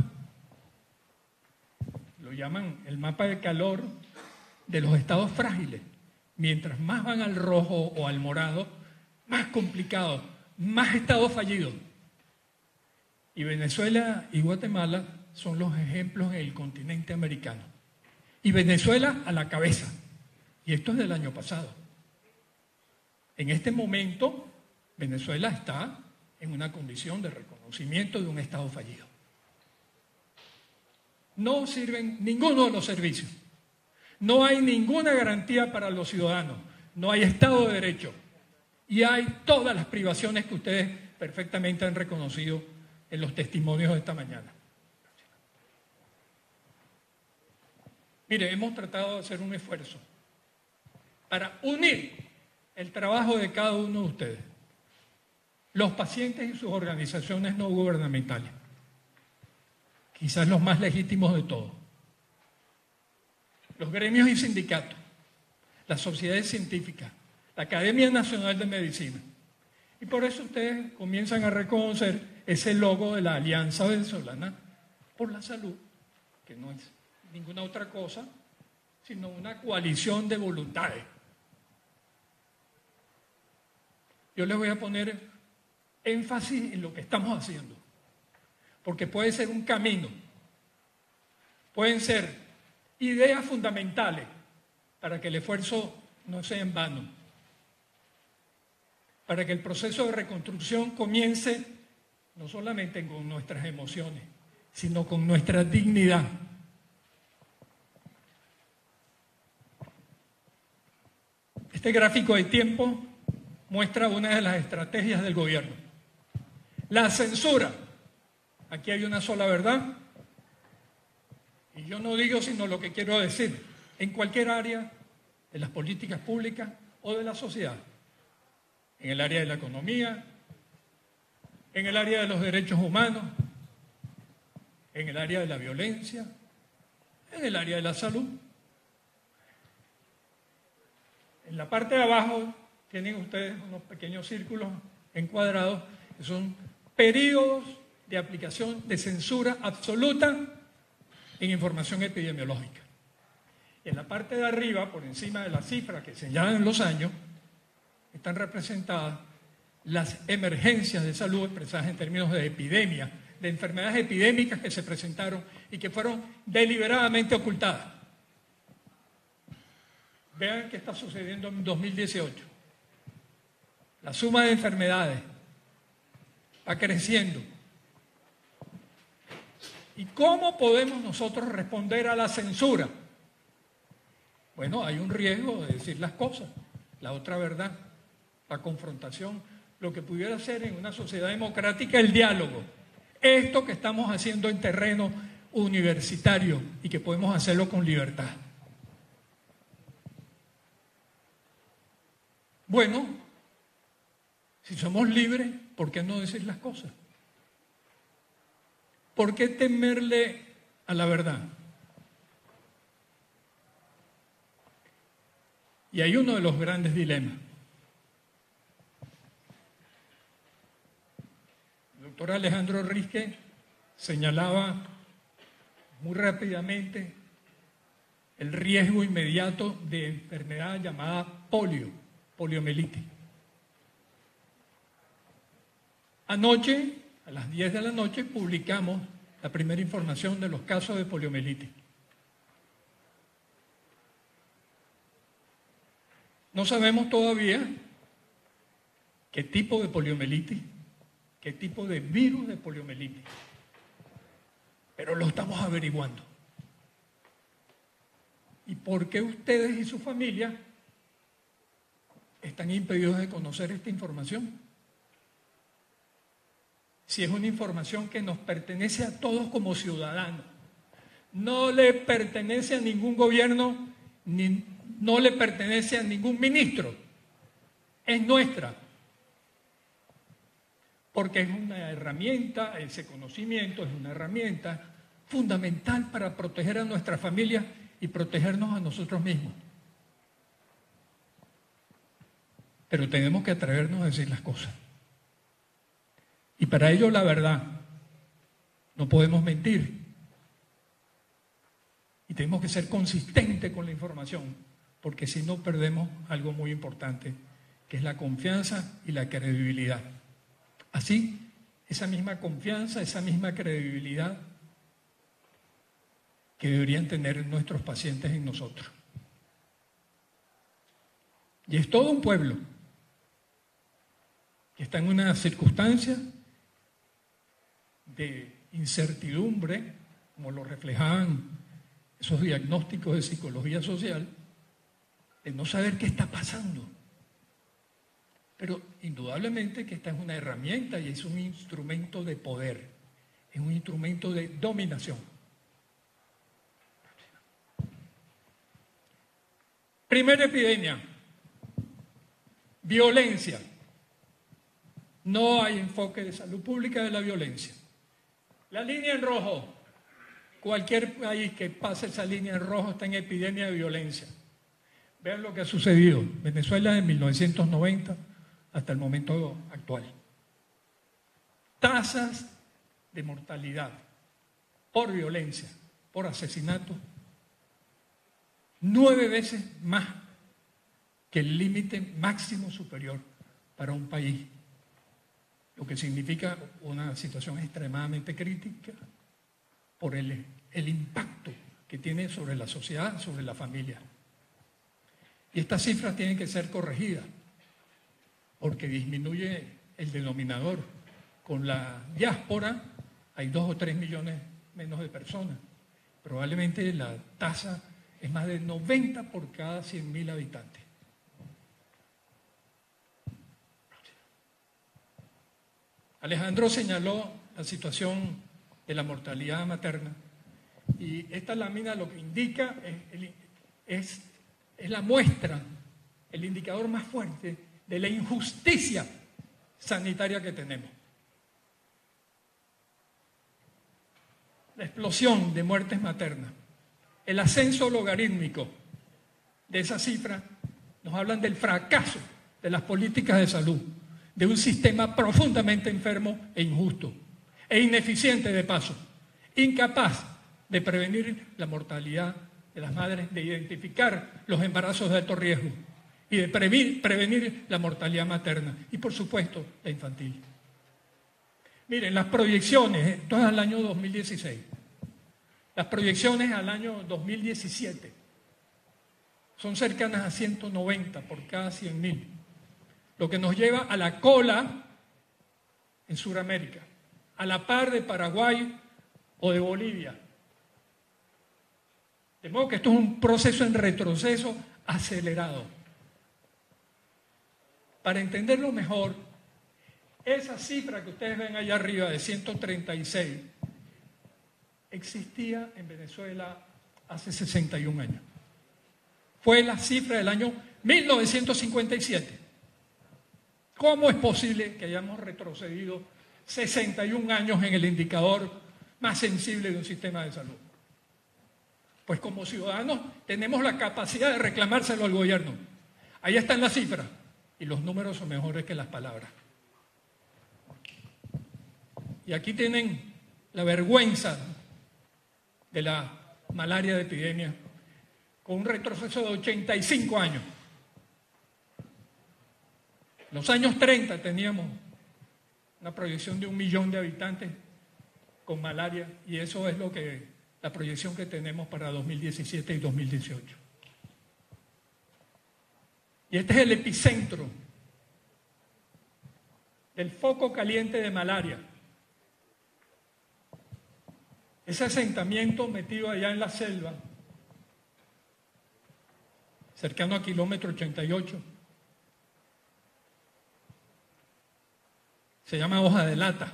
Speaker 12: lo llaman el mapa de calor de los estados frágiles. Mientras más van al rojo o al morado, más complicado, más estados fallidos. Y Venezuela y Guatemala son los ejemplos en el continente americano. Y Venezuela a la cabeza. Y esto es del año pasado. En este momento, Venezuela está en una condición de reconocimiento de un Estado fallido. No sirven ninguno de los servicios. No hay ninguna garantía para los ciudadanos. No hay Estado de Derecho. Y hay todas las privaciones que ustedes perfectamente han reconocido en los testimonios de esta mañana. Mire, hemos tratado de hacer un esfuerzo para unir el trabajo de cada uno de ustedes, los pacientes y sus organizaciones no gubernamentales, quizás los más legítimos de todos, los gremios y sindicatos, las sociedades científicas, la Academia Nacional de Medicina. Y por eso ustedes comienzan a reconocer ese logo de la Alianza Venezolana por la Salud, que no es ninguna otra cosa, sino una coalición de voluntades. Yo les voy a poner énfasis en lo que estamos haciendo, porque puede ser un camino, pueden ser ideas fundamentales para que el esfuerzo no sea en vano, para que el proceso de reconstrucción comience no solamente con nuestras emociones, sino con nuestra dignidad. Este gráfico de tiempo muestra una de las estrategias del gobierno. La censura. Aquí hay una sola verdad. Y yo no digo sino lo que quiero decir. En cualquier área de las políticas públicas o de la sociedad. En el área de la economía, en el área de los derechos humanos, en el área de la violencia, en el área de la salud. En la parte de abajo tienen ustedes unos pequeños círculos encuadrados que son periodos de aplicación de censura absoluta en información epidemiológica. Y en la parte de arriba, por encima de las cifras que señalan los años, están representadas las emergencias de salud expresadas en términos de epidemia, de enfermedades epidémicas que se presentaron y que fueron deliberadamente ocultadas. Vean qué está sucediendo en 2018. La suma de enfermedades va creciendo. ¿Y cómo podemos nosotros responder a la censura? Bueno, hay un riesgo de decir las cosas, la otra verdad, la confrontación, lo que pudiera ser en una sociedad democrática el diálogo. Esto que estamos haciendo en terreno universitario y que podemos hacerlo con libertad. Bueno, si somos libres, ¿por qué no decir las cosas? ¿Por qué temerle a la verdad? Y hay uno de los grandes dilemas. El doctor Alejandro Risque señalaba muy rápidamente el riesgo inmediato de enfermedad llamada poliomielitis. Anoche, a las 10 de la noche, publicamos la primera información de los casos de poliomielitis. No sabemos todavía qué tipo de poliomielitis, qué tipo de virus de poliomielitis, pero lo estamos averiguando. ¿Y por qué ustedes y su familia están impedidos de conocer esta información? Si es una información que nos pertenece a todos como ciudadanos, no le pertenece a ningún gobierno, ni no le pertenece a ningún ministro, es nuestra. Porque es una herramienta, ese conocimiento es una herramienta fundamental para proteger a nuestra familia y protegernos a nosotros mismos. Pero tenemos que atrevernos a decir las cosas. Y para ello, la verdad, no podemos mentir. Y tenemos que ser consistentes con la información, porque si no perdemos algo muy importante, que es la confianza y la credibilidad. Así, esa misma confianza, esa misma credibilidad que deberían tener nuestros pacientes en nosotros. Y es todo un pueblo que está en una circunstancia de incertidumbre, como lo reflejaban esos diagnósticos de psicología social, de no saber qué está pasando. Pero indudablemente que esta es una herramienta y es un instrumento de poder, es un instrumento de dominación. Primera epidemia, violencia. No hay enfoque de salud pública de la violencia. La línea en rojo, cualquier país que pase esa línea en rojo está en epidemia de violencia. Vean lo que ha sucedido en Venezuela de 1990 hasta el momento actual. Tasas de mortalidad por violencia, por asesinato, 9 veces más que el límite máximo superior para un país, lo que significa una situación extremadamente crítica por el impacto que tiene sobre la sociedad, sobre la familia. Y estas cifras tienen que ser corregidas, porque disminuye el denominador. Con la diáspora hay 2 o 3 millones menos de personas. Probablemente la tasa es más de 90 por cada 100.000 habitantes. Alejandro señaló la situación de la mortalidad materna y esta lámina lo que indica es la muestra, el indicador más fuerte de la injusticia sanitaria que tenemos. La explosión de muertes maternas, el ascenso logarítmico de esa cifra nos hablan del fracaso de las políticas de salud, de un sistema profundamente enfermo e injusto, e ineficiente de paso, incapaz de prevenir la mortalidad de las madres, de identificar los embarazos de alto riesgo y de prevenir la mortalidad materna y, por supuesto, la infantil. Miren, las proyecciones, esto es al año 2016, las proyecciones al año 2017 son cercanas a 190 por cada 100.000, lo que nos lleva a la cola en Sudamérica, a la par de Paraguay o de Bolivia. De modo que esto es un proceso en retroceso acelerado. Para entenderlo mejor, esa cifra que ustedes ven allá arriba de 136 existía en Venezuela hace 61 años. Fue la cifra del año 1957. ¿Cómo es posible que hayamos retrocedido 61 años en el indicador más sensible de un sistema de salud? Pues como ciudadanos tenemos la capacidad de reclamárselo al gobierno. Ahí están las cifras y los números son mejores que las palabras. Y aquí tienen la vergüenza de la malaria de epidemia con un retroceso de 85 años. En los años 30 teníamos una proyección de 1 millón de habitantes con malaria, y eso es la proyección que tenemos para 2017 y 2018. Y este es el epicentro del foco caliente de malaria. Ese asentamiento metido allá en la selva, cercano a kilómetro 88, se llama Hoja de Lata.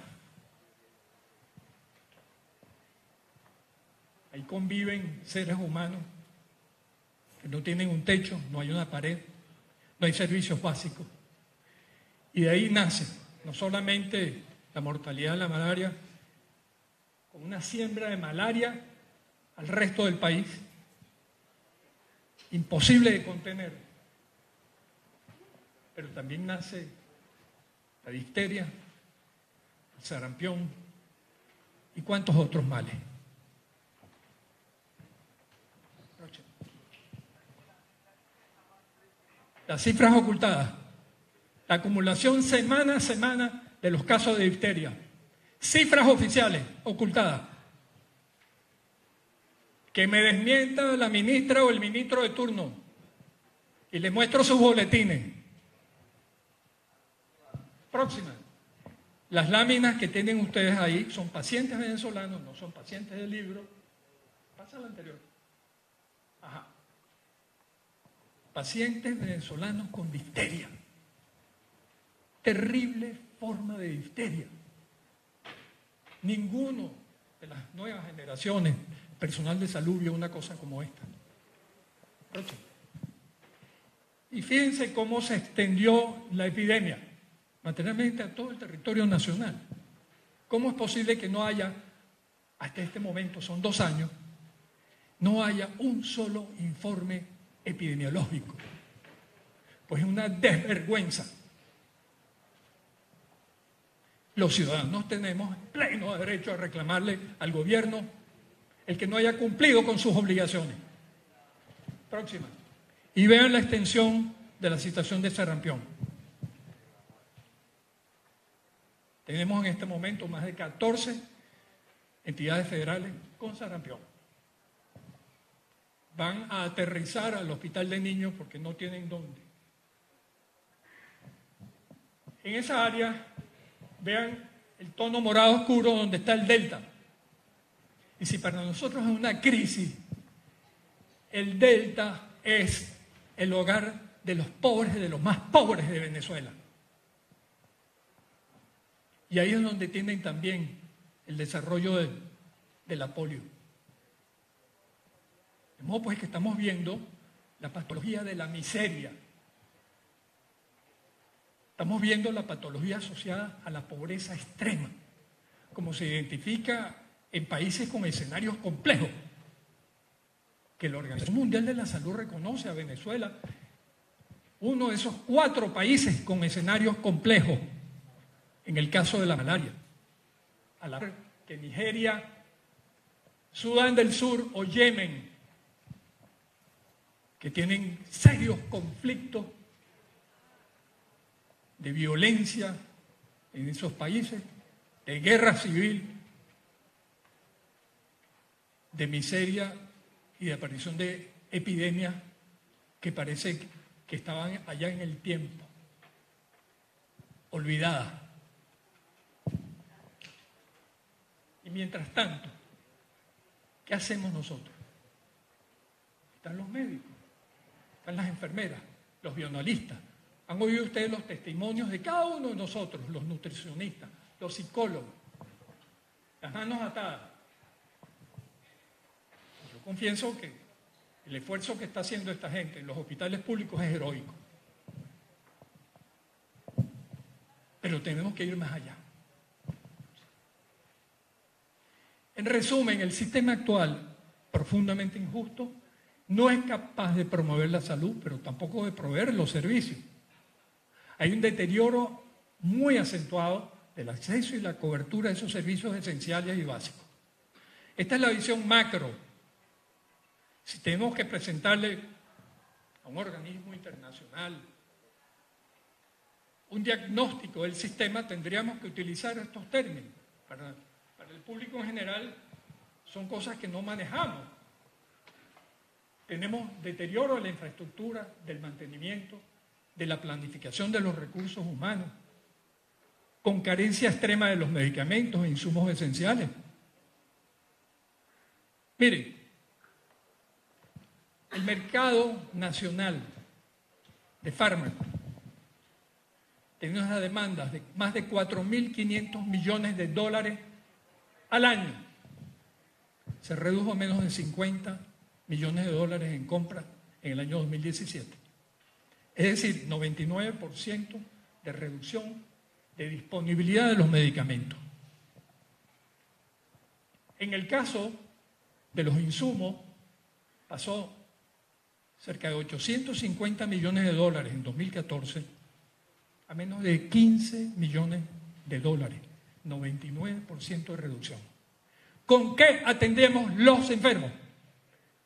Speaker 12: Ahí conviven seres humanos que no tienen un techo, no hay una pared, no hay servicios básicos. Y de ahí nace no solamente la mortalidad de la malaria, con una siembra de malaria al resto del país, imposible de contener, pero también nace la difteria, el sarampión y cuantos otros males. Las cifras ocultadas, la acumulación semana a semana de los casos de difteria, cifras oficiales ocultadas. Que me desmienta la ministra o el ministro de turno y le muestro sus boletines. Próxima. Las láminas que tienen ustedes ahí son pacientes venezolanos, no son pacientes del libro. Pasa la anterior. Ajá. Pacientes venezolanos con difteria. Terrible forma de difteria. Ninguno de las nuevas generaciones, personal de salud, vio una cosa como esta. Próximo. Y fíjense cómo se extendió la epidemia materialmente a todo el territorio nacional. ¿Cómo es posible que no haya, hasta este momento, son 2 años, no haya un solo informe epidemiológico? Pues es una desvergüenza. Los ciudadanos tenemos pleno derecho a reclamarle al gobierno el que no haya cumplido con sus obligaciones. Próxima. Y vean la extensión de la situación de sarampión. Tenemos en este momento más de 14 entidades federales con sarampión. Van a aterrizar al hospital de niños porque no tienen dónde. En esa área, vean el tono morado oscuro donde está el delta. Y si para nosotros es una crisis, el delta es el hogar de los pobres, de los más pobres de Venezuela. Y ahí es donde tienen también el desarrollo de la polio. De modo pues que estamos viendo la patología de la miseria. Estamos viendo la patología asociada a la pobreza extrema, como se identifica en países con escenarios complejos, que la Organización Mundial de la Salud reconoce a Venezuela uno de esos 4 países con escenarios complejos en el caso de la malaria. A la vez que Nigeria, Sudán del Sur o Yemen, que tienen serios conflictos de violencia en esos países, de guerra civil, de miseria y de aparición de epidemias que parece que estaban allá en el tiempo, olvidadas. Y mientras tanto, ¿qué hacemos nosotros? Están los médicos, están las enfermeras, los bioanalistas. Han oído ustedes los testimonios de cada uno de nosotros, los nutricionistas, los psicólogos, las manos atadas. Yo confieso que el esfuerzo que está haciendo esta gente en los hospitales públicos es heroico. Pero tenemos que ir más allá. En resumen, el sistema actual, profundamente injusto, no es capaz de promover la salud, pero tampoco de proveer los servicios. Hay un deterioro muy acentuado del acceso y la cobertura de esos servicios esenciales y básicos. Esta es la visión macro. Si tenemos que presentarle a un organismo internacional un diagnóstico del sistema, tendríamos que utilizar estos términos. Para el público en general son cosas que no manejamos. Tenemos deterioro de la infraestructura, del mantenimiento, de la planificación de los recursos humanos, con carencia extrema de los medicamentos e insumos esenciales. Miren, el mercado nacional de fármacos tiene unas demandas de más de 4.500 millones de dólares al año. Se redujo a menos de 50 millones de dólares en compras en el año 2017. Es decir, 99% de reducción de disponibilidad de los medicamentos. En el caso de los insumos, pasó cerca de 850 millones de dólares en 2014 a menos de 15 millones de dólares, 99% de reducción. ¿Con qué atendemos los enfermos?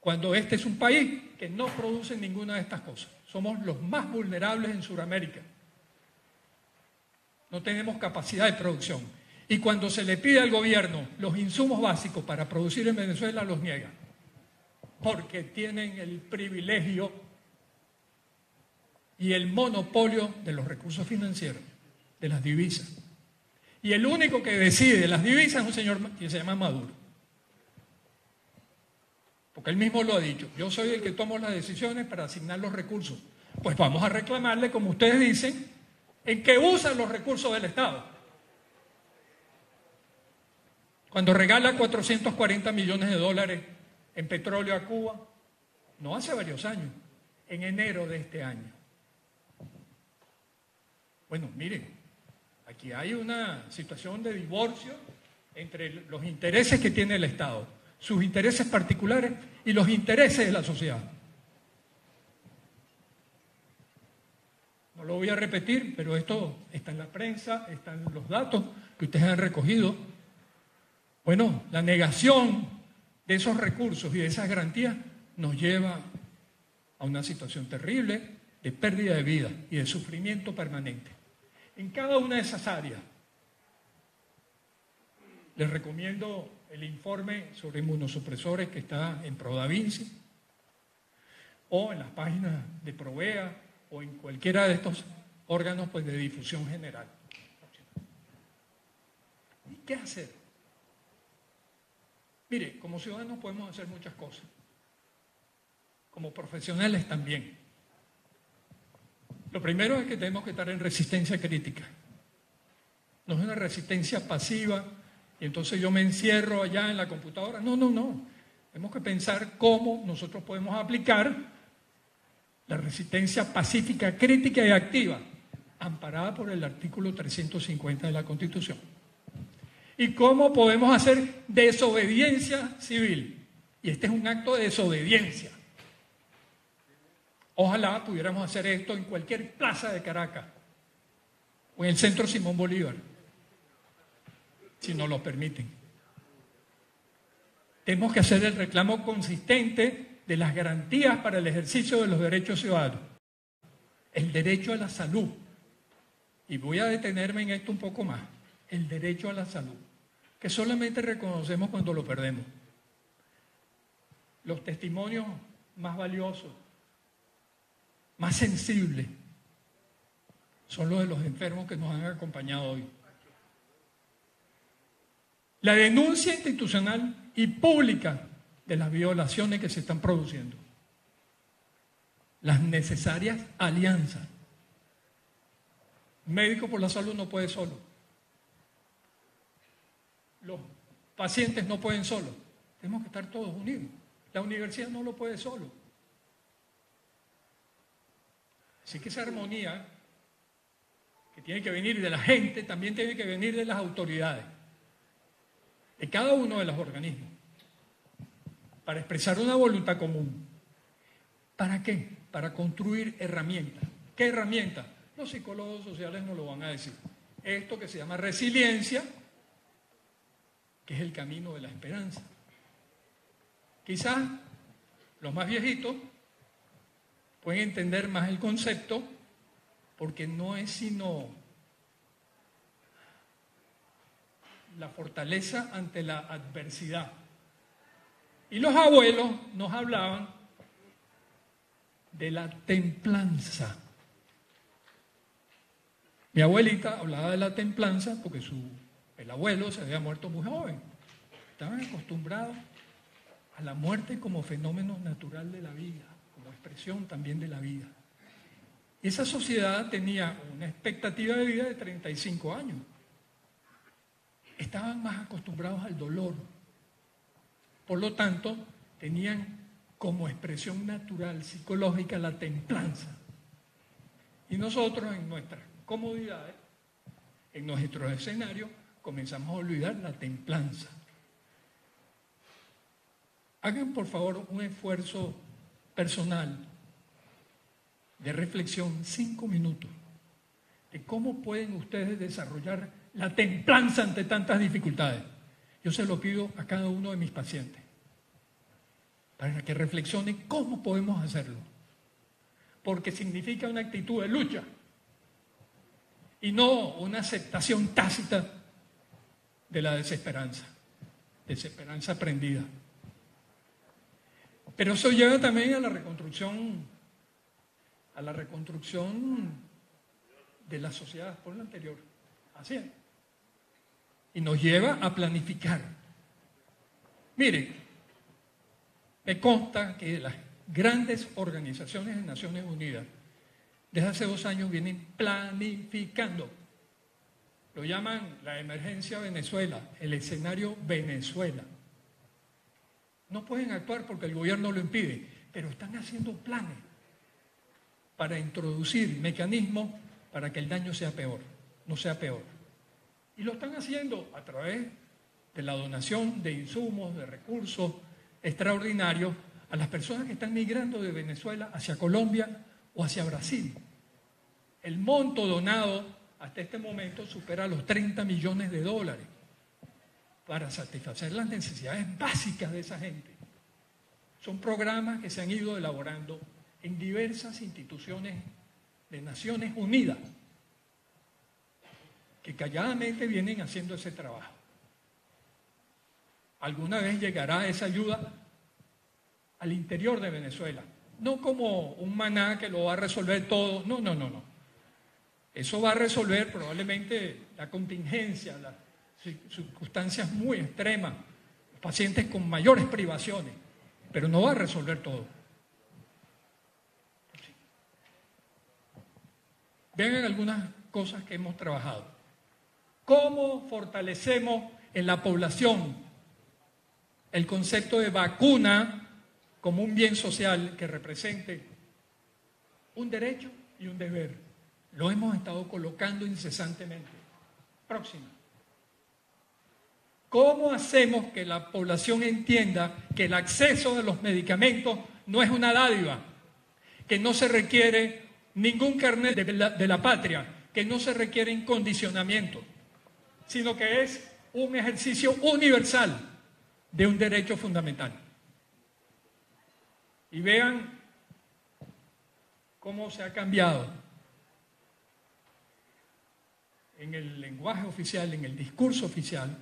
Speaker 12: Cuando este es un país que no produce ninguna de estas cosas. Somos los más vulnerables en Sudamérica. No tenemos capacidad de producción. Y cuando se le pide al gobierno los insumos básicos para producir en Venezuela, los niega. Porque tienen el privilegio y el monopolio de los recursos financieros, de las divisas. Y el único que decide las divisas es un señor que se llama Maduro. Porque él mismo lo ha dicho, yo soy el que tomo las decisiones para asignar los recursos. Pues vamos a reclamarle, como ustedes dicen, en que usan los recursos del Estado. Cuando regala 440 millones de dólares en petróleo a Cuba, no hace varios años, en enero de este año. Bueno, miren, aquí hay una situación de divorcio entre los intereses que tiene el Estado, sus intereses particulares y los intereses de la sociedad. No lo voy a repetir, pero esto está en la prensa, están los datos que ustedes han recogido. Bueno, la negación de esos recursos y de esas garantías nos lleva a una situación terrible de pérdida de vida y de sufrimiento permanente. En cada una de esas áreas, les recomiendo el informe sobre inmunosupresores que está en Prodavinci o en las páginas de Provea o en cualquiera de estos órganos pues, de difusión general. ¿Y qué hacer? Mire, como ciudadanos podemos hacer muchas cosas, como profesionales también. Lo primero es que tenemos que estar en resistencia crítica. No es una resistencia pasiva y entonces yo me encierro allá en la computadora. No, no, no. Tenemos que pensar cómo nosotros podemos aplicar la resistencia pacífica, crítica y activa, amparada por el artículo 350 de la Constitución. ¿Y cómo podemos hacer desobediencia civil? Y este es un acto de desobediencia. Ojalá pudiéramos hacer esto en cualquier plaza de Caracas o en el centro Simón Bolívar, si nos lo permiten. Tenemos que hacer el reclamo consistente de las garantías para el ejercicio de los derechos ciudadanos. El derecho a la salud. Y voy a detenerme en esto un poco más. El derecho a la salud, que solamente reconocemos cuando lo perdemos. Los testimonios más valiosos, más sensibles, son los de los enfermos que nos han acompañado hoy. La denuncia institucional y pública de las violaciones que se están produciendo. Las necesarias alianzas. Médico por la Salud no puede solo. Los pacientes no pueden solo. Tenemos que estar todos unidos. La universidad no lo puede solo. Así que esa armonía que tiene que venir de la gente también tiene que venir de las autoridades, de cada uno de los organismos, para expresar una voluntad común. ¿Para qué? Para construir herramientas. ¿Qué herramientas? Los psicólogos sociales nos lo van a decir. Esto que se llama resiliencia, que es el camino de la esperanza. Quizás los más viejitos pueden entender más el concepto porque no es sino la fortaleza ante la adversidad. Y los abuelos nos hablaban de la templanza. Mi abuelita hablaba de la templanza porque el abuelo se había muerto muy joven. Estaban acostumbrados a la muerte como fenómeno natural de la vida, como expresión también de la vida. Y esa sociedad tenía una expectativa de vida de 35 años. Estaban más acostumbrados al dolor. Por lo tanto, tenían como expresión natural, psicológica, la templanza. Y nosotros en nuestras comodidades, en nuestros escenarios, comenzamos a olvidar la templanza. Hagan por favor un esfuerzo personal de reflexión, 5 minutos, de cómo pueden ustedes desarrollar la templanza ante tantas dificultades. Yo se lo pido a cada uno de mis pacientes, para que reflexionen cómo podemos hacerlo, porque significa una actitud de lucha y no una aceptación tácita de la desesperanza aprendida. Pero eso lleva también a la reconstrucción de la sociedad por lo anterior. Así es. Y nos lleva a planificar. Miren, me consta que las grandes organizaciones de Naciones Unidas desde hace 2 años vienen planificando. Lo llaman la emergencia Venezuela, el escenario Venezuela. No pueden actuar porque el gobierno lo impide, pero están haciendo planes para introducir mecanismos para que el daño sea peor, no sea peor. Y lo están haciendo a través de la donación de insumos, de recursos extraordinarios a las personas que están migrando de Venezuela hacia Colombia o hacia Brasil. El monto donado hasta este momento supera los $30 millones para satisfacer las necesidades básicas de esa gente. Son programas que se han ido elaborando en diversas instituciones de Naciones Unidas, que calladamente vienen haciendo ese trabajo. Alguna vez llegará esa ayuda al interior de Venezuela, no como un maná que lo va a resolver todo, no. Eso va a resolver probablemente la contingencia, las circunstancias muy extremas, los pacientes con mayores privaciones, pero no va a resolver todo. Vean algunas cosas que hemos trabajado. ¿Cómo fortalecemos en la población el concepto de vacuna como un bien social que represente un derecho y un deber? Lo hemos estado colocando incesantemente. Próxima. ¿Cómo hacemos que la población entienda que el acceso a los medicamentos no es una dádiva, que no se requiere ningún carnet de la patria, que no se requieren condicionamientos, sino que es un ejercicio universal de un derecho fundamental? Y vean cómo se ha cambiado en el lenguaje oficial, en el discurso oficial,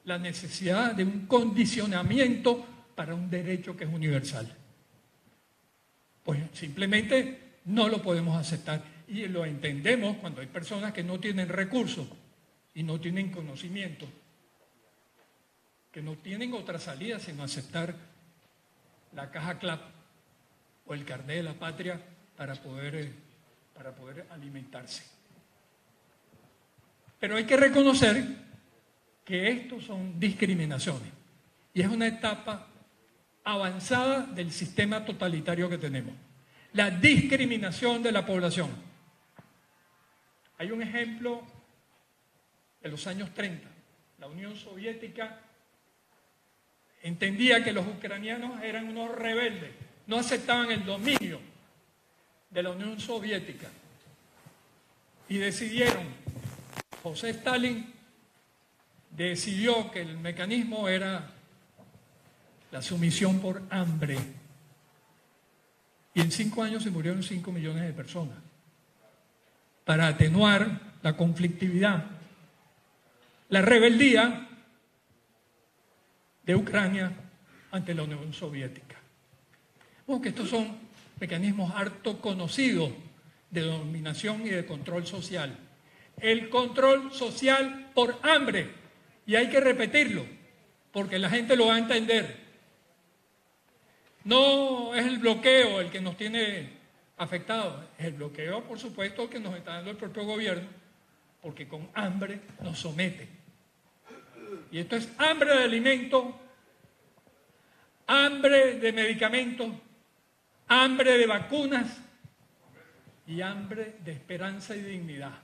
Speaker 12: la necesidad de un condicionamiento para un derecho que es universal. Pues simplemente no lo podemos aceptar y lo entendemos cuando hay personas que no tienen recursos y no tienen conocimiento, que no tienen otra salida sino aceptar la caja CLAP o el carnet de la patria para poder alimentarse. Pero hay que reconocer que estos son discriminaciones y es una etapa avanzada del sistema totalitario que tenemos. La discriminación de la población. Hay un ejemplo de los años 30. La Unión Soviética entendía que los ucranianos eran unos rebeldes, no aceptaban el dominio de la Unión Soviética y decidieron, José Stalin decidió que el mecanismo era la sumisión por hambre. Y en 5 años se murieron 5 millones de personas. para atenuar la conflictividad, la rebeldía de Ucrania ante la Unión Soviética. Bueno, que estos son mecanismos harto conocidos de dominación y de control social. El control social por hambre, y hay que repetirlo, porque la gente lo va a entender. No es el bloqueo el que nos tiene afectados, es el bloqueo, por supuesto, el que nos está dando el propio gobierno, porque con hambre nos somete. Y esto es hambre de alimento, hambre de medicamentos, hambre de vacunas y hambre de esperanza y dignidad.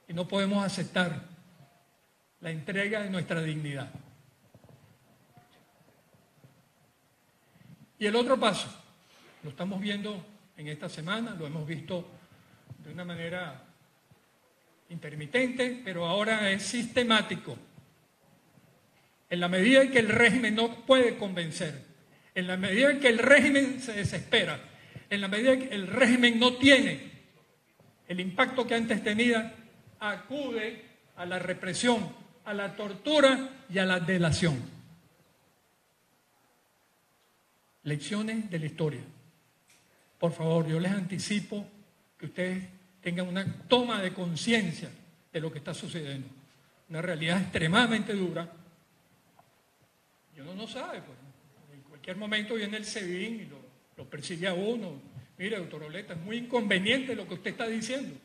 Speaker 12: Y no podemos aceptar la entrega de nuestra dignidad. Y el otro paso, lo estamos viendo en esta semana, lo hemos visto de una manera intermitente, pero ahora es sistemático. En la medida en que el régimen no puede convencer, en la medida en que el régimen se desespera, en la medida en que el régimen no tiene el impacto que antes tenía, acude a la represión, a la tortura y a la delación. Lecciones de la historia. Por favor, yo les anticipo que ustedes tengan una toma de conciencia de lo que está sucediendo. Una realidad extremadamente dura. Y uno no sabe, pues. En cualquier momento viene el SEBIN y lo persigue a uno. Mire, doctor Oleta, es muy inconveniente lo que usted está diciendo.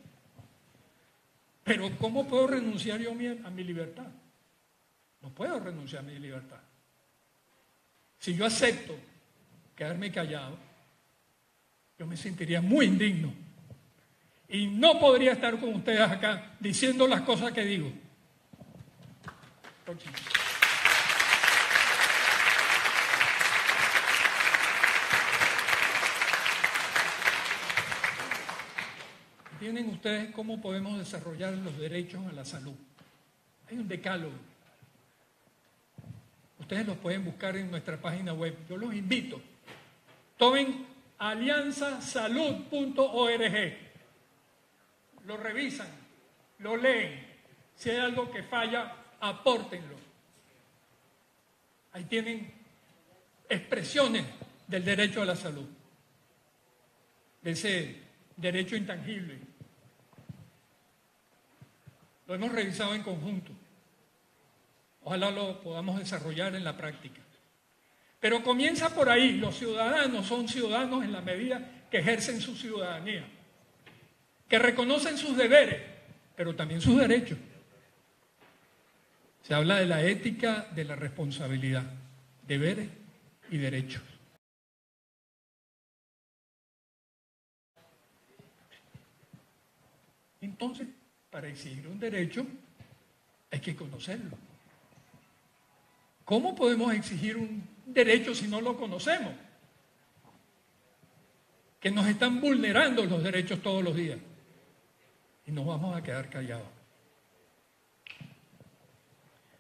Speaker 12: Pero ¿cómo puedo renunciar yo a mi libertad? No puedo renunciar a mi libertad. Si yo acepto quedarme callado, yo me sentiría muy indigno. Y no podría estar con ustedes acá diciendo las cosas que digo. Próximo. ¿Tienen ustedes cómo podemos desarrollar los derechos a la salud? Hay un decálogo. Ustedes los pueden buscar en nuestra página web. Yo los invito. Tomen alianzasalud.org. Lo revisan, lo leen. Si hay algo que falla, apórtenlo. Ahí tienen expresiones del derecho a la salud, de ese derecho intangible. Lo hemos revisado en conjunto. Ojalá lo podamos desarrollar en la práctica. Pero comienza por ahí. Los ciudadanos son ciudadanos en la medida que ejercen su ciudadanía, que reconocen sus deberes, pero también sus derechos. Se habla de la ética de la responsabilidad, deberes y derechos. Entonces, para exigir un derecho hay que conocerlo. ¿Cómo podemos exigir un derecho si no lo conocemos? Que nos están vulnerando los derechos todos los días. Y nos vamos a quedar callados.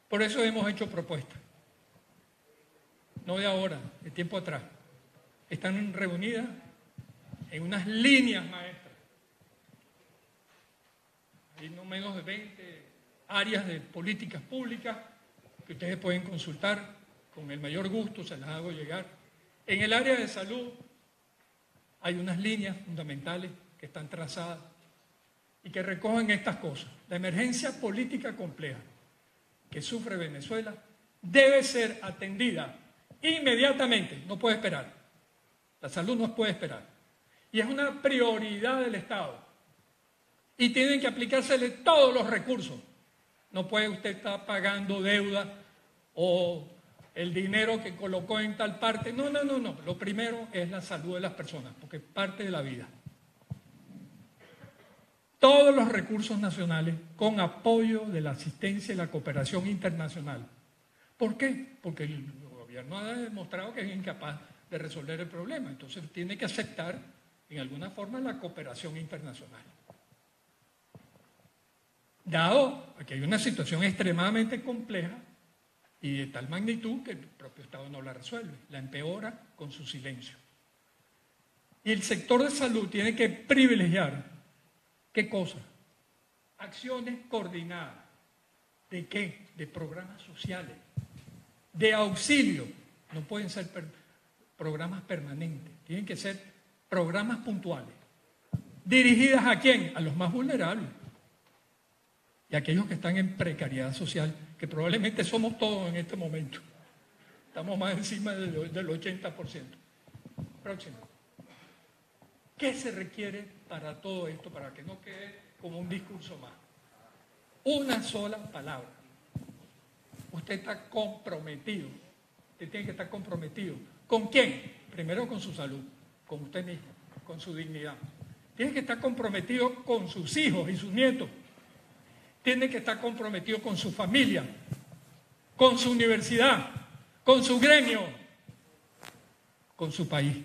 Speaker 12: Por eso hemos hecho propuestas. No de ahora, de tiempo atrás. Están reunidas en unas líneas maestras. Hay no menos de 20 áreas de políticas públicas que ustedes pueden consultar con el mayor gusto, se las hago llegar. En el área de salud hay unas líneas fundamentales que están trazadas y que recogen estas cosas. La emergencia política compleja que sufre Venezuela debe ser atendida inmediatamente, no puede esperar. La salud no puede esperar. Y es una prioridad del Estado. Y tienen que aplicársele todos los recursos. No puede usted estar pagando deuda o el dinero que colocó en tal parte. No. Lo primero es la salud de las personas, porque es parte de la vida. Todos los recursos nacionales con apoyo de la asistencia y la cooperación internacional. ¿Por qué? Porque el gobierno ha demostrado que es incapaz de resolver el problema. Entonces tiene que aceptar en alguna forma la cooperación internacional. Dado que hay una situación extremadamente compleja y de tal magnitud que el propio Estado no la resuelve, la empeora con su silencio. Y el sector de salud tiene que privilegiar ¿Qué cosa? Acciones coordinadas. ¿De qué? De programas sociales, de auxilio. No pueden ser programas permanentes, tienen que ser programas puntuales. ¿Dirigidas a quién? A los más vulnerables y a aquellos que están en precariedad social, que probablemente somos todos en este momento. Estamos más encima del 80%. Próximo. ¿Qué se requiere para todo esto? Para que no quede como un discurso más. Una sola palabra. Usted está comprometido. Usted tiene que estar comprometido. ¿Con quién? Primero con su salud, con usted mismo, con su dignidad. Tiene que estar comprometido con sus hijos y sus nietos. Tiene que estar comprometido con su familia, con su universidad, con su gremio, con su país.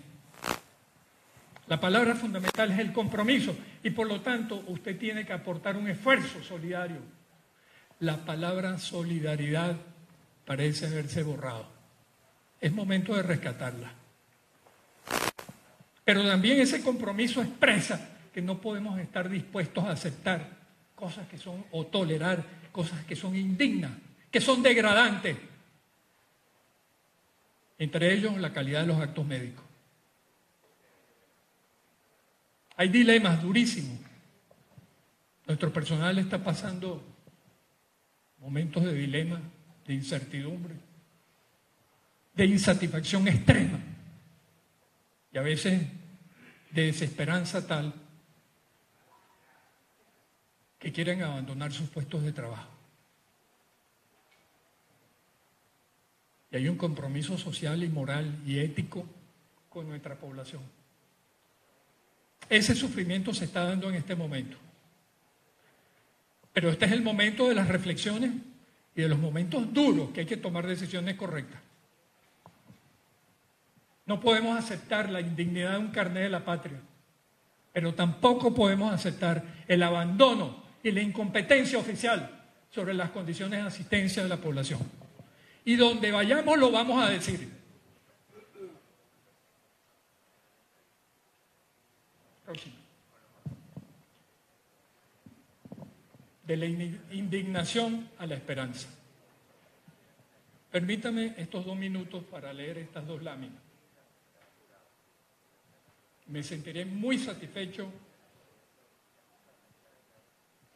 Speaker 12: La palabra fundamental es el compromiso y por lo tanto usted tiene que aportar un esfuerzo solidario. La palabra solidaridad parece haberse borrado. Es momento de rescatarla. Pero también ese compromiso expresa que no podemos estar dispuestos a aceptar cosas que son, o tolerar cosas que son indignas, que son degradantes. Entre ellos la calidad de los actos médicos. Hay dilemas durísimos. Nuestro personal está pasando momentos de dilema, de incertidumbre, de insatisfacción extrema y a veces de desesperanza tal que quieren abandonar sus puestos de trabajo. Y hay un compromiso social y moral y ético con nuestra población. Ese sufrimiento se está dando en este momento. Pero este es el momento de las reflexiones y de los momentos duros que hay que tomar decisiones correctas. No podemos aceptar la indignidad de un carné de la patria, pero tampoco podemos aceptar el abandono y la incompetencia oficial sobre las condiciones de asistencia de la población. Y donde vayamos lo vamos a decir. Próximo. De la indignación a la esperanza. Permítame estos 2 minutos para leer estas 2 láminas. Me sentiré muy satisfecho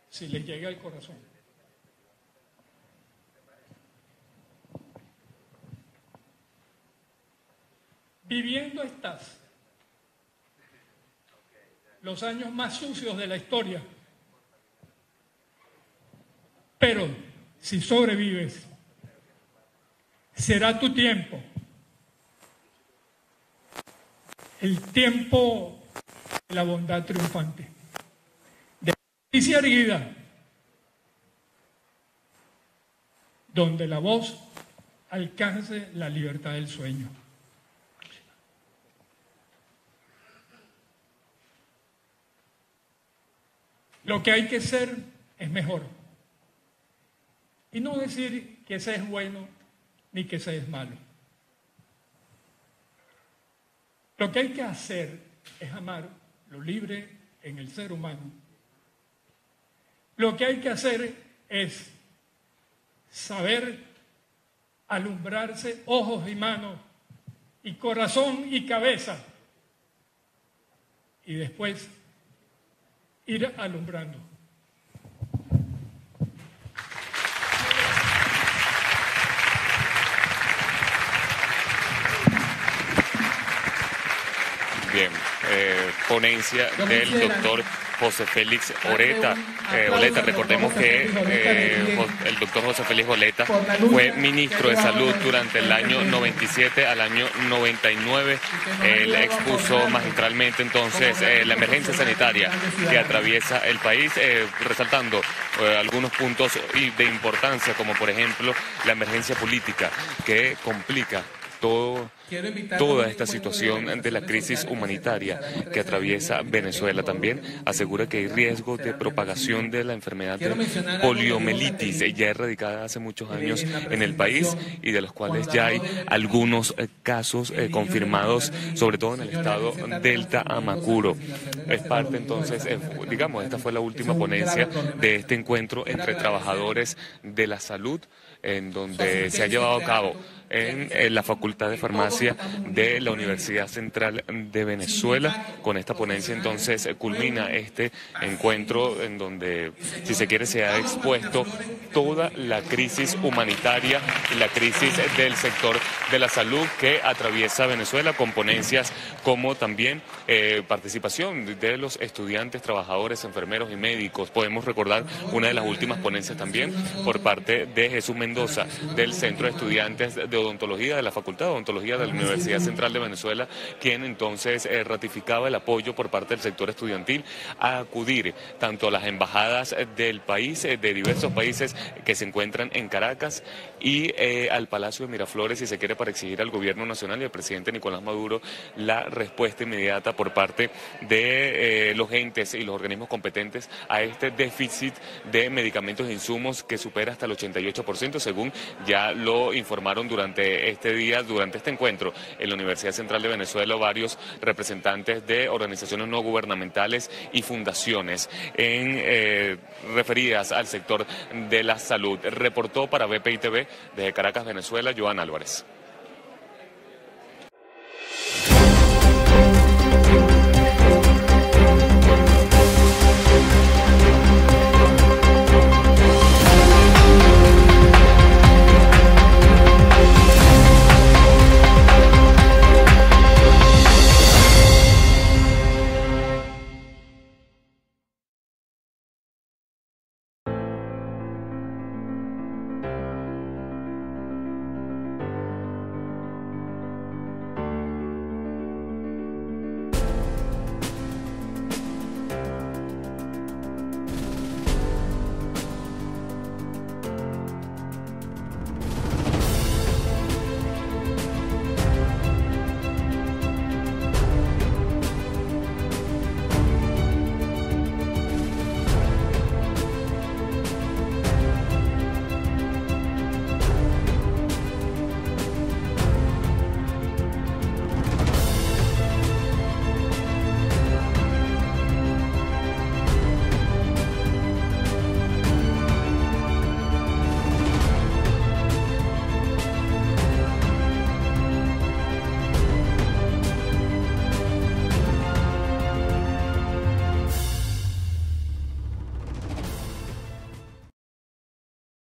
Speaker 12: si les llega al corazón. Viviendo estás los años más sucios de la historia, pero si sobrevives, será tu tiempo, el tiempo de la bondad triunfante, de la justicia erguida, donde la voz alcance la libertad del sueño. Lo que hay que ser es mejor. Y no decir que ese es bueno ni que ese es malo. Lo que hay que hacer es amar lo libre en el ser humano. Lo que hay que hacer es saber alumbrarse ojos y manos y corazón y cabeza y después ir alumbrando.
Speaker 1: Bien, ponencia del doctor José Félix Oleta. Recordemos que el doctor José Félix Oleta fue ministro de Salud durante el año 97 al año 99. Él expuso magistralmente entonces la emergencia sanitaria que atraviesa el país, resaltando algunos puntos de importancia, como por ejemplo la emergencia política que complica todo toda esta situación de la crisis humanitaria que atraviesa Venezuela. También asegura que hay riesgo de propagación de la enfermedad de poliomielitis, ya erradicada hace muchos años en el país y de los cuales ya hay algunos casos confirmados, sobre todo en el estado Delta Amacuro. Es parte entonces, digamos, esta fue la última ponencia de este encuentro entre trabajadores de la salud, en donde se ha llevado a cabo en la Facultad de Farmacia de la Universidad Central de Venezuela. Con esta ponencia entonces culmina este encuentro en donde, si se quiere, se ha expuesto toda la crisis humanitaria y la crisis del sector de la salud que atraviesa Venezuela, con ponencias como también participación de los estudiantes, trabajadores, enfermeros y médicos. Podemos recordar una de las últimas ponencias también por parte de Jesús Mendoza, del Centro de Estudiantes de Odontología de la Facultad de Odontología de la Universidad Central de Venezuela, quien entonces ratificaba el apoyo por parte del sector estudiantil a acudir tanto a las embajadas del país, de diversos países que se encuentran en Caracas, y al Palacio de Miraflores, si se quiere, para exigir al gobierno nacional y al presidente Nicolás Maduro la respuesta inmediata por parte de los entes y los organismos competentes a este déficit de medicamentos e insumos que supera hasta el 88%, según ya lo informaron durante este día, durante este encuentro en la Universidad Central de Venezuela, varios representantes de organizaciones no gubernamentales y fundaciones referidas al sector de la salud. Reportó para BPI TV desde Caracas, Venezuela, Joan Álvarez.